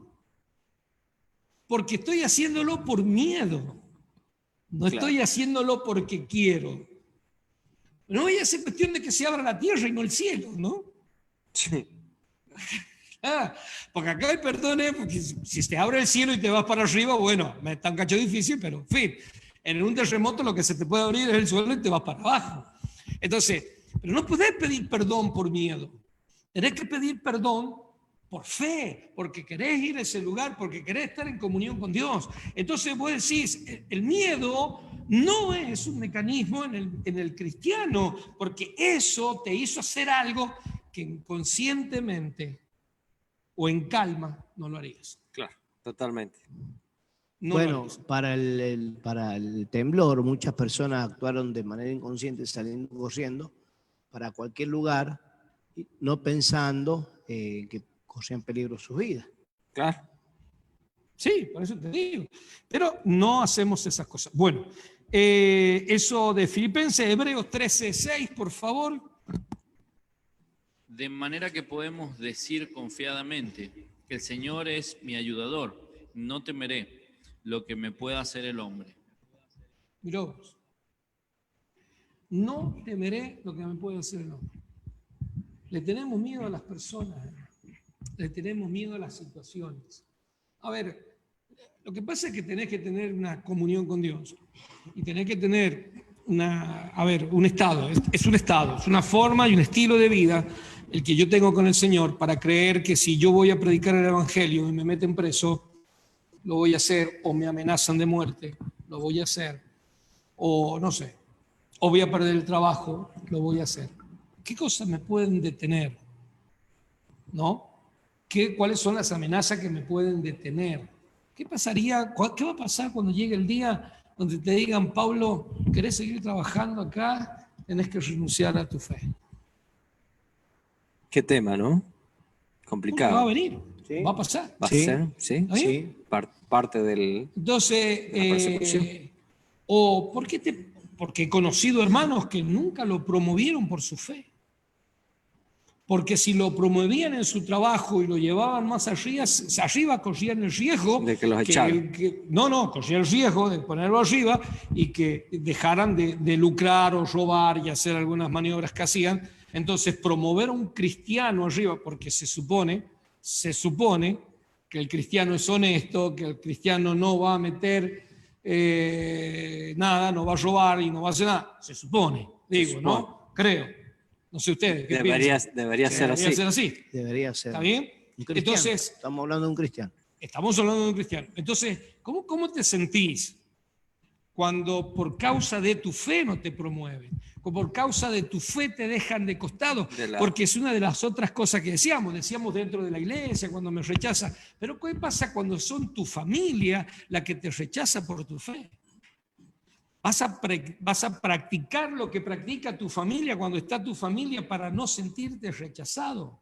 Porque estoy haciéndolo por miedo. No estoy haciéndolo porque quiero. No voy a hacer cuestión de que se abra la tierra y no el cielo, ¿no? Sí. Porque acá hay perdones, porque si te abre el cielo y te vas para arriba, bueno, me está un cacho difícil, pero en fin, en un terremoto lo que se te puede abrir es el suelo y te vas para abajo. Entonces, pero no podés pedir perdón por miedo. Tenés que pedir perdón por fe, porque querés ir a ese lugar, porque querés estar en comunión con Dios. Entonces vos decís, el miedo no es un mecanismo en el cristiano, porque eso te hizo hacer algo que inconscientemente o en calma no lo harías. Claro, totalmente. No lo Bueno, harías. para el temblor, muchas personas actuaron de manera inconsciente, saliendo corriendo para cualquier lugar, no pensando que corrían peligro sus vidas. Claro. Sí, por eso te digo. Pero no hacemos esas cosas. Bueno, eso de Filipenses, Hebreos 13:6, por favor. De manera que podemos decir confiadamente que el Señor es mi ayudador, no temeré lo que me pueda hacer el hombre. Mirá vos. No temeré lo que me puede hacer el hombre. Le tenemos miedo a las personas, le tenemos miedo a las situaciones. A ver, lo que pasa es que tenés que tener una comunión con Dios y tenés que tener un estado, es un estado, es una forma y un estilo de vida el que yo tengo con el Señor para creer que si yo voy a predicar el Evangelio y me meten preso, lo voy a hacer, o me amenazan de muerte, lo voy a hacer, o no sé, o voy a perder el trabajo, lo voy a hacer. ¿Qué cosas me pueden detener? ¿No? ¿Cuáles son las amenazas que me pueden detener? ¿Qué pasaría? ¿Qué va a pasar cuando llegue el día donde te digan, Pablo, ¿querés seguir trabajando acá? Tenés que renunciar a tu fe. Qué tema, ¿no? Porque Complicado. va a venir, Sí. va a pasar. Va a Sí. ser, ¿sí? ¿Está bien? Sí. Parte del... Entonces, La persecución. o porque he conocido hermanos que nunca lo promovieron por su fe. Porque si lo promovían en su trabajo y lo llevaban más arriba corrían el riesgo De que los echaran. Corrían el riesgo de ponerlo arriba y que dejaran de lucrar o robar y hacer algunas maniobras que hacían. Entonces, promover a un cristiano arriba, porque se supone que el cristiano es honesto, que el cristiano no va a meter nada, no va a robar y no va a hacer nada. Se supone, digo, ¿no? Creo. No sé ustedes, ¿qué piensan? Debería ser así. Debería ser. ¿Está bien? Un cristiano. Entonces, Estamos hablando de un cristiano. estamos hablando de un cristiano. Entonces, ¿cómo te sentís cuando por causa de tu fe no te promueven? O por causa de tu fe te dejan de costado. Porque es una de las otras cosas que decíamos dentro de la iglesia, cuando me rechaza. Pero ¿qué pasa cuando son tu familia la que te rechaza por tu fe? ¿Vas a practicar lo que practica tu familia cuando está tu familia para no sentirte rechazado?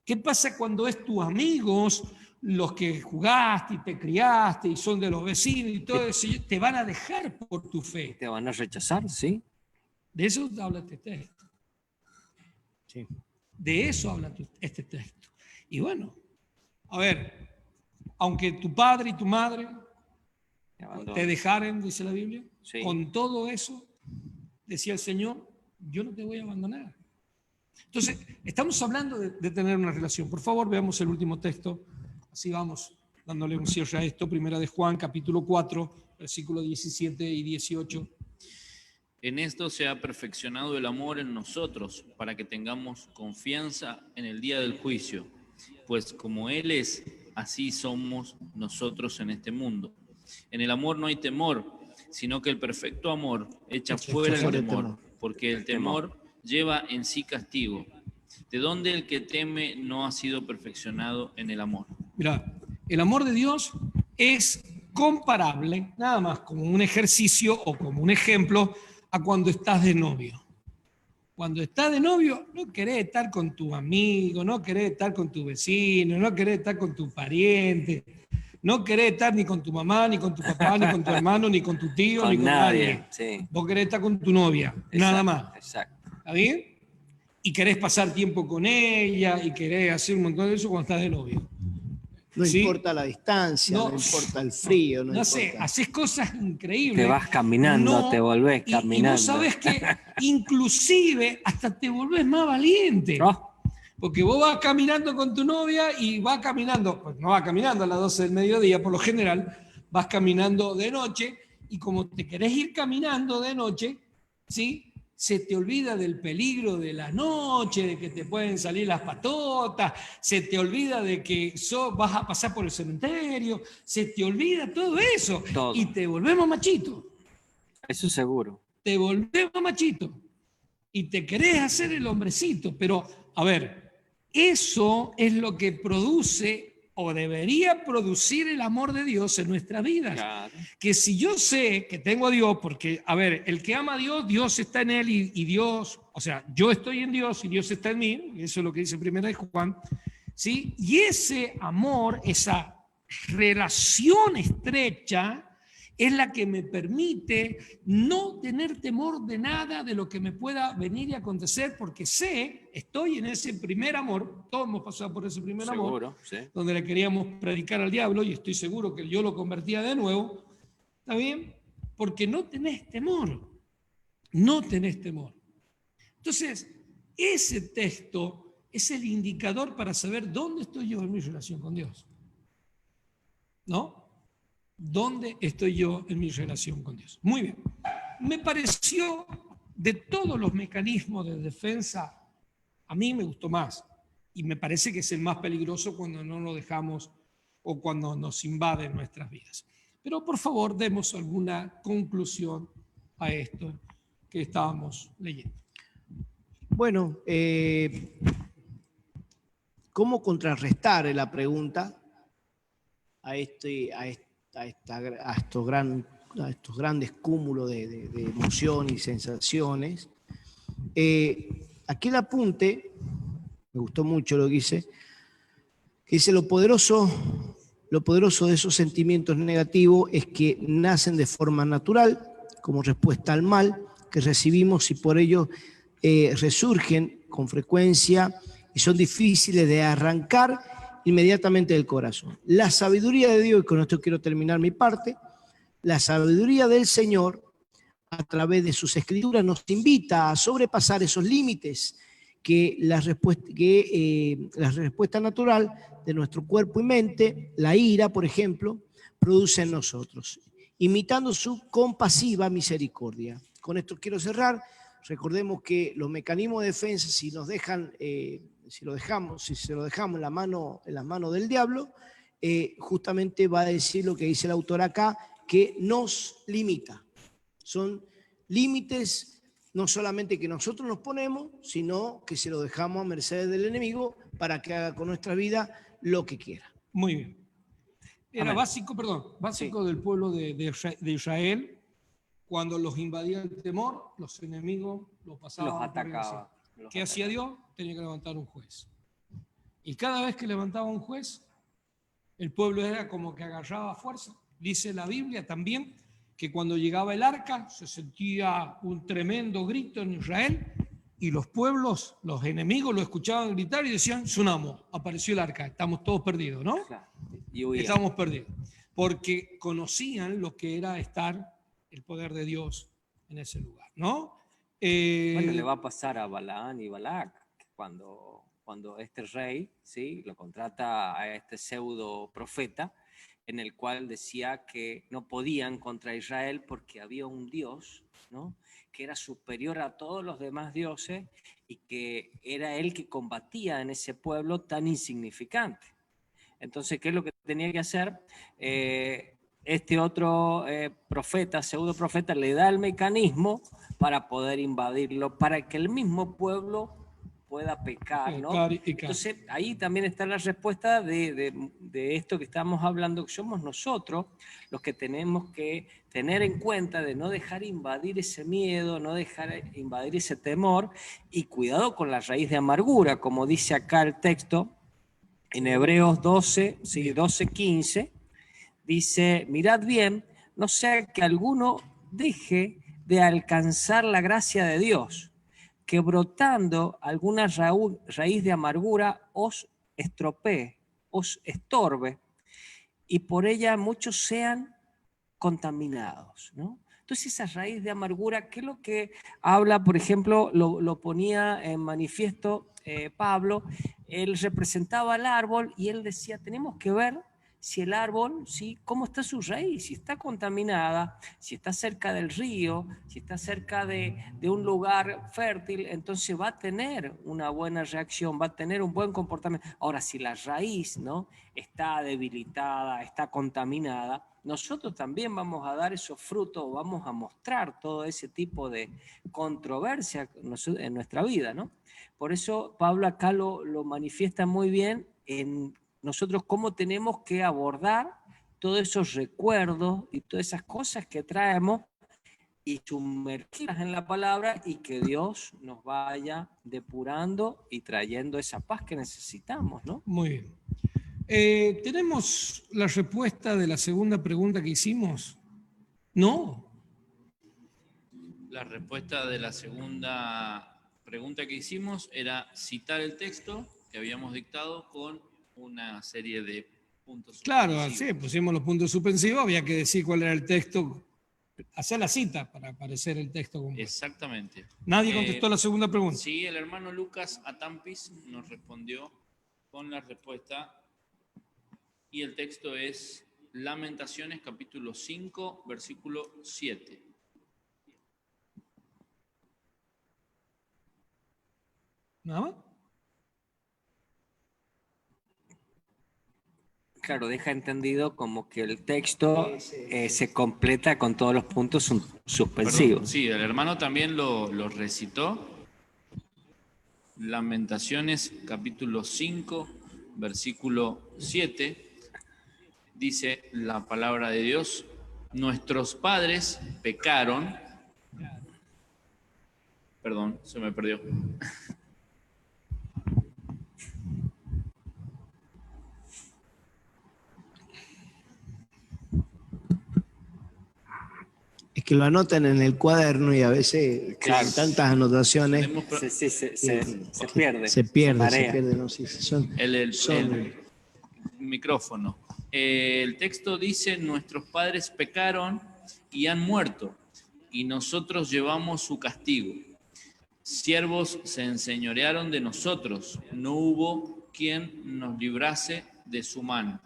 ¿Qué pasa cuando es tus amigos, los que jugaste y te criaste y son de los vecinos y todo eso, te van a dejar por tu fe? Te van a rechazar, ¿sí? De eso habla este texto. Sí. De eso habla este texto. Y bueno, a ver, aunque tu padre y tu madre te dejaren, dice la Biblia, Sí. con todo eso, decía el Señor, yo no te voy a abandonar. Entonces, estamos hablando de tener una relación. Por favor, veamos el último texto. Así vamos dándole un cierre a esto. Primera de Juan, capítulo 4, versículos 17 y 18. En esto se ha perfeccionado el amor en nosotros, para que tengamos confianza en el día del juicio. Pues como Él es, así somos nosotros en este mundo. En el amor no hay temor, sino que el perfecto amor echa fuera el temor, porque el temor lleva en sí castigo. ¿De dónde el que teme no ha sido perfeccionado en el amor? Mira, el amor de Dios es comparable, nada más como un ejercicio o como un ejemplo, a cuando estás de novio. Cuando estás de novio, no querés estar con tu amigo, no querés estar con tu vecino, no querés estar con tu pariente, no querés estar ni con tu mamá, ni con tu papá, ni con tu hermano, ni con tu tío, Con ni con nadie. Sí. Vos querés estar con tu novia, nada más. Exacto. ¿Está bien? Y querés pasar tiempo con ella y querés hacer un montón de eso cuando estás de novio. No ¿Sí? importa la distancia, no importa el frío, no sé, importa. haces cosas increíbles. Te vas caminando, te volvés caminando. Y vos sabés que inclusive hasta te volvés más valiente. Oh. Porque vos vas caminando con tu novia y vas caminando, pues no vas caminando a las 12 del mediodía, por lo general, vas caminando de noche y como te querés ir caminando de noche, ¿sí? Se te olvida del peligro de la noche, de que te pueden salir las patotas, se te olvida de que vas a pasar por el cementerio, se te olvida todo eso. Todo. Y te volvemos machito. Eso seguro. Te volvemos machito. Y te querés hacer el hombrecito. Pero, a ver, eso es lo que produce o debería producir el amor de Dios en nuestras vidas. Claro. Que si yo sé que tengo a Dios, porque, a ver, el que ama a Dios, Dios está en él y Dios, o sea, yo estoy en Dios y Dios está en mí, eso es lo que dice Primera de Juan, ¿sí? Y ese amor, esa relación estrecha, es la que me permite no tener temor de nada de lo que me pueda venir y acontecer, porque sé, estoy en ese primer amor, todos hemos pasado por ese primer Seguro, amor, sí. donde le queríamos predicar al diablo y estoy seguro que yo lo convertía de nuevo, ¿está bien? Porque no tenés temor, no tenés temor. Entonces, ese texto es el indicador para saber dónde estoy yo en mi relación con Dios, ¿no? ¿Dónde estoy yo en mi relación con Dios? Muy bien. Me pareció, de todos los mecanismos de defensa, a mí me gustó más. Y me parece que es el más peligroso cuando no lo dejamos o cuando nos invaden nuestras vidas. Pero por favor, demos alguna conclusión a esto que estábamos leyendo. Bueno, ¿cómo contrarrestar la pregunta a estos grandes cúmulos de emociones y sensaciones? Aquí el apunte, me gustó mucho lo que dice lo poderoso de esos sentimientos negativos es que nacen de forma natural, como respuesta al mal que recibimos y por ello resurgen con frecuencia y son difíciles de arrancar inmediatamente del corazón. La sabiduría de Dios, y con esto quiero terminar mi parte, la sabiduría del Señor a través de sus escrituras nos invita a sobrepasar esos límites que la respuesta natural de nuestro cuerpo y mente, la ira, por ejemplo, produce en nosotros, imitando su compasiva misericordia. Con esto quiero cerrar. Recordemos que los mecanismos de defensa, si se lo dejamos en las manos del diablo, justamente va a decir lo que dice el autor acá, que nos limita. Son límites no solamente que nosotros nos ponemos, sino que se lo dejamos a merced del enemigo para que haga con nuestra vida lo que quiera. Muy bien. Era Amén. básico sí. Del pueblo de Israel. Cuando los invadía el temor, los enemigos los pasaban. Los atacaba. ¿Qué hacía Dios? Tenía que levantar un juez. Y cada vez que levantaba un juez, el pueblo era como que agarraba fuerza. Dice la Biblia también que cuando llegaba el arca se sentía un tremendo grito en Israel y los pueblos, los enemigos lo escuchaban gritar y decían, tsunami, apareció el arca, estamos todos perdidos, ¿no? Claro. Y huían. Estamos perdidos. Porque conocían lo que era estar el poder de Dios en ese lugar, ¿no? Bueno, le va a pasar a Balaán y Balac cuando este rey, ¿sí?, lo contrata a este pseudo profeta, en el cual decía que no podían contra Israel porque había un Dios, ¿no?, que era superior a todos los demás dioses y que era él que combatía en ese pueblo tan insignificante. Entonces, ¿qué es lo que tenía que hacer? Este otro profeta, pseudo profeta, le da el mecanismo para poder invadirlo, para que el mismo pueblo pueda pecar, ¿no? Entonces, ahí también está la respuesta de esto que estamos hablando, que somos nosotros los que tenemos que tener en cuenta de no dejar invadir ese miedo, no dejar invadir ese temor, y cuidado con la raíz de amargura, como dice acá el texto, en Hebreos 12, sí, 12:15, dice, mirad bien, no sea que alguno deje de alcanzar la gracia de Dios, que brotando alguna raíz de amargura os estropee, os estorbe, y por ella muchos sean contaminados, ¿no? Entonces esa raíz de amargura, ¿qué es lo que habla? Por ejemplo, lo ponía en manifiesto Pablo. Él representaba al árbol y él decía, tenemos que ver si el árbol, ¿sí?, cómo está su raíz, si está contaminada, si está cerca del río, si está cerca de un lugar fértil, entonces va a tener una buena reacción, va a tener un buen comportamiento. Ahora, si la raíz, ¿no?, está debilitada, está contaminada, nosotros también vamos a dar esos frutos, vamos a mostrar todo ese tipo de controversia en nuestra vida, ¿no? Por eso Pablo acá lo manifiesta muy bien en nosotros cómo tenemos que abordar todos esos recuerdos y todas esas cosas que traemos y sumergirlas en la palabra, y que Dios nos vaya depurando y trayendo esa paz que necesitamos, ¿no? Muy bien. ¿Tenemos la respuesta de la segunda pregunta que hicimos? No. La respuesta de la segunda pregunta que hicimos era citar el texto que habíamos dictado con una serie de puntos Claro, suspensivos. sí, pusimos los puntos suspensivos, había que decir cuál era el texto, hacer la cita para aparecer el texto completo. Exactamente. Nadie contestó la segunda pregunta. Sí, el hermano Lucas Atampis nos respondió con la respuesta, y el texto es Lamentaciones capítulo 5, versículo 7. ¿Nada más? Claro, deja entendido como que el texto se completa con todos los puntos suspensivos. Perdón, sí, el hermano también lo recitó. Lamentaciones capítulo 5, versículo 7. Dice la palabra de Dios, nuestros padres pecaron. Perdón, se me perdió. Es que lo anotan en el cuaderno y a veces Claro. con tantas anotaciones Se pierde. se pierde, marea. ¿no? Sí, son, El micrófono. El texto dice, nuestros padres pecaron y han muerto, y nosotros llevamos su castigo. Siervos se enseñorearon de nosotros, no hubo quien nos librase de su mano.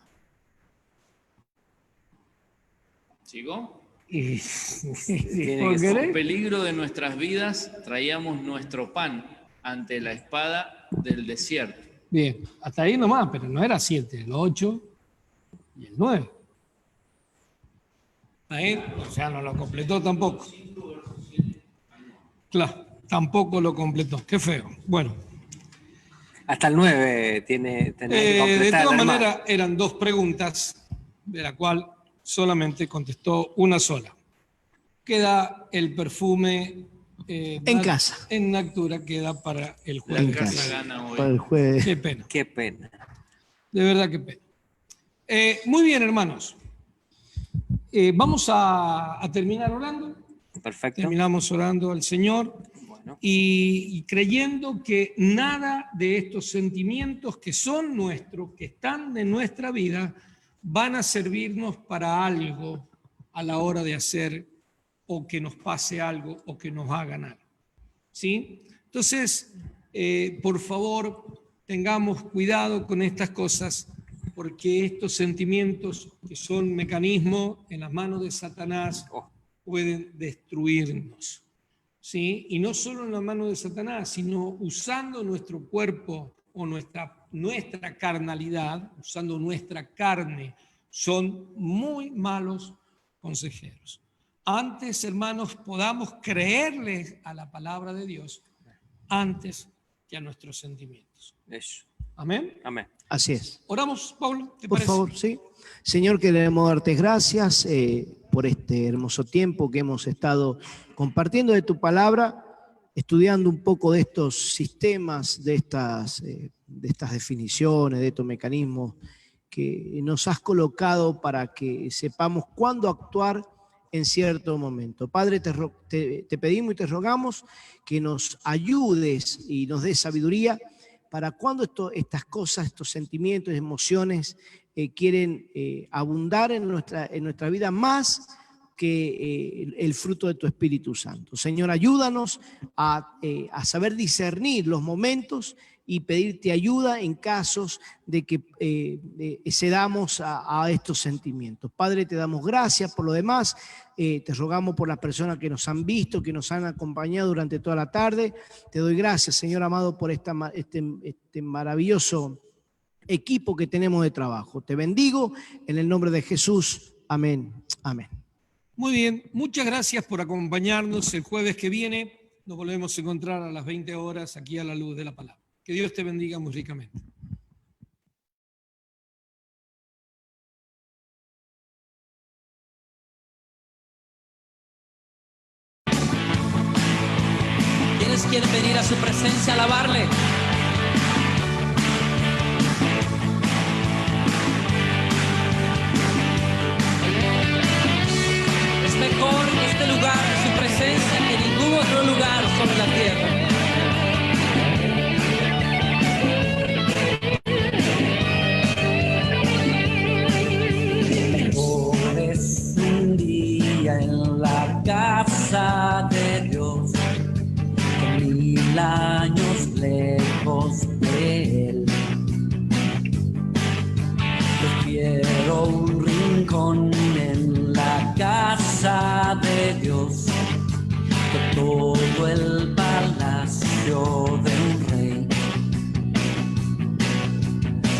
¿Sigo? Tiene que ser. Por peligro de nuestras vidas traíamos nuestro pan ante la espada del desierto. Bien, hasta ahí nomás, pero no era 7, el 8 y el 9. Ahí, o sea, no lo completó tampoco. Claro, tampoco lo completó. Qué feo. Bueno, Hasta el 9 tiene que de completar. todas hermano. maneras eran dos preguntas, de la cual solamente contestó una sola. Queda el perfume en casa. en Nactura, queda para el La jueves. casa gana hoy. Para el jueves. Qué pena, Qué pena. de verdad qué pena. Muy bien, hermanos. Vamos a terminar orando. Perfecto. Terminamos orando al Señor. Bueno. ¿no? y creyendo que nada de estos sentimientos que son nuestros, que están en nuestra vida, van a servirnos para algo a la hora de hacer o que nos pase algo o que nos haga ganar. ¿Sí? Entonces, por favor, tengamos cuidado con estas cosas, porque estos sentimientos, que son mecanismos en las manos de Satanás, pueden destruirnos. ¿Sí? Y no solo en las manos de Satanás, sino usando nuestro cuerpo o nuestra carnalidad, usando nuestra carne, son muy malos consejeros. Antes, hermanos, podamos creerles a la palabra de Dios antes que a nuestros sentimientos. Eso. Amén. Amén. Así es. Oramos, Pablo, ¿te Por parece? favor, sí. Señor, queremos darte gracias por este hermoso tiempo que hemos estado compartiendo de tu palabra, estudiando un poco de estos sistemas, de estas definiciones, de estos mecanismos que nos has colocado para que sepamos cuándo actuar en cierto momento. Padre, te pedimos y te rogamos que nos ayudes y nos des sabiduría para cuando estas cosas, estos sentimientos, emociones quieren abundar en nuestra vida más que el fruto de tu Espíritu Santo. Señor, ayúdanos a saber discernir los momentos y pedirte ayuda en casos de que cedamos a estos sentimientos. Padre, te damos gracias por lo demás. Te rogamos por las personas que nos han visto, que nos han acompañado durante toda la tarde. Te doy gracias, Señor amado, por este maravilloso equipo que tenemos de trabajo. Te bendigo en el nombre de Jesús. Amén. Amén. Muy bien, muchas gracias por acompañarnos. El jueves que viene nos volvemos a encontrar a las 20 horas aquí a la luz de la palabra. Que Dios te bendiga muy ricamente. ¿Quiénes quieren venir a su presencia a alabarle? Es mejor este lugar, su presencia, que ningún otro lugar sobre la tierra. Mejor es un día en la casa de Dios, 1000 años lejos de Él. Prefiero un rincón en la casa de Dios que todo el palacio de un rey.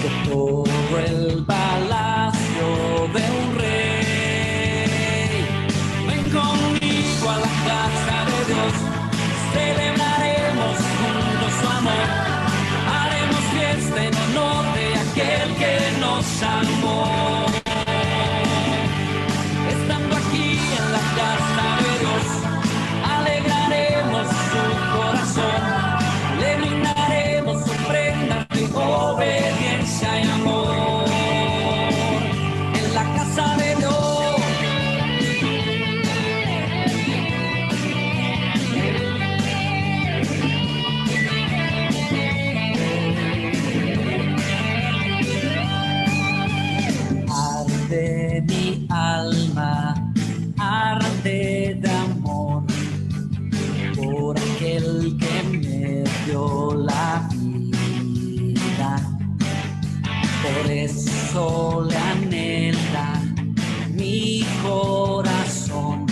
Que todo el palacio de un rey. Ven conmigo a la casa de Dios. Celebraremos juntos su amor, haremos fiesta en honor de aquel que nos amó. Estando aquí en la casa de Dios, alegraremos su corazón, le brindaremos ofrendas de obediencia y amor. En la casa de Dios. De mi alma arde de amor por aquel que me dio la vida. Por eso le anhela mi corazón,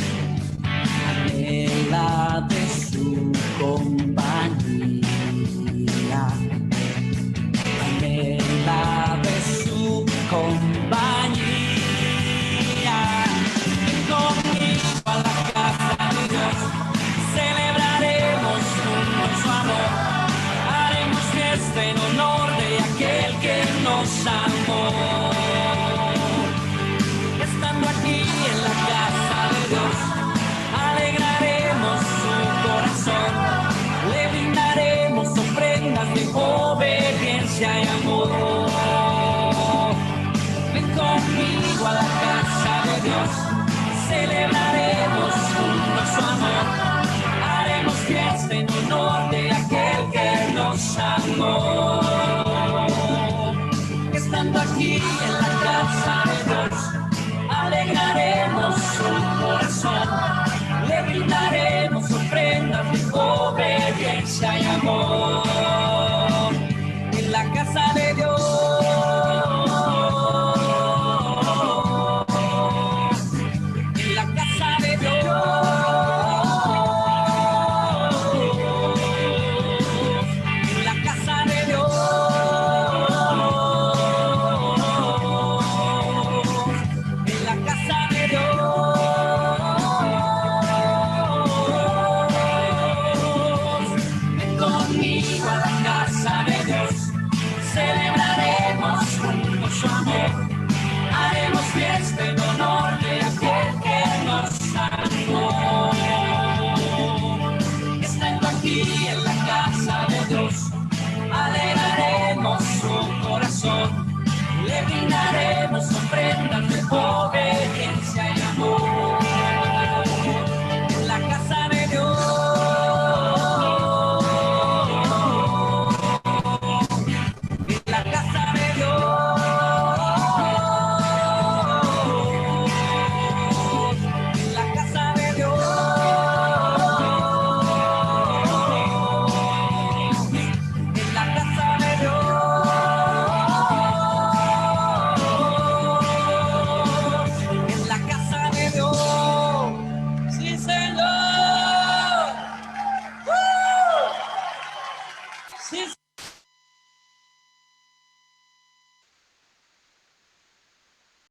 anhela de su compañía, anhela de su compañía. A la casa de Dios, celebraremos juntos su amor, haremos fiesta en honor de aquel que nos amó. Estando aquí en la casa de Dios, alegraremos su corazón, le brindaremos ofrendas de obediencia y amor. Ven conmigo a la casa de Dios, celebraremos juntos su amor, haremos fiesta en honor es amor. Estando aquí en la casa de Dios, alegraremos su corazón, le brindaremos ofrendas de obediencia y amor.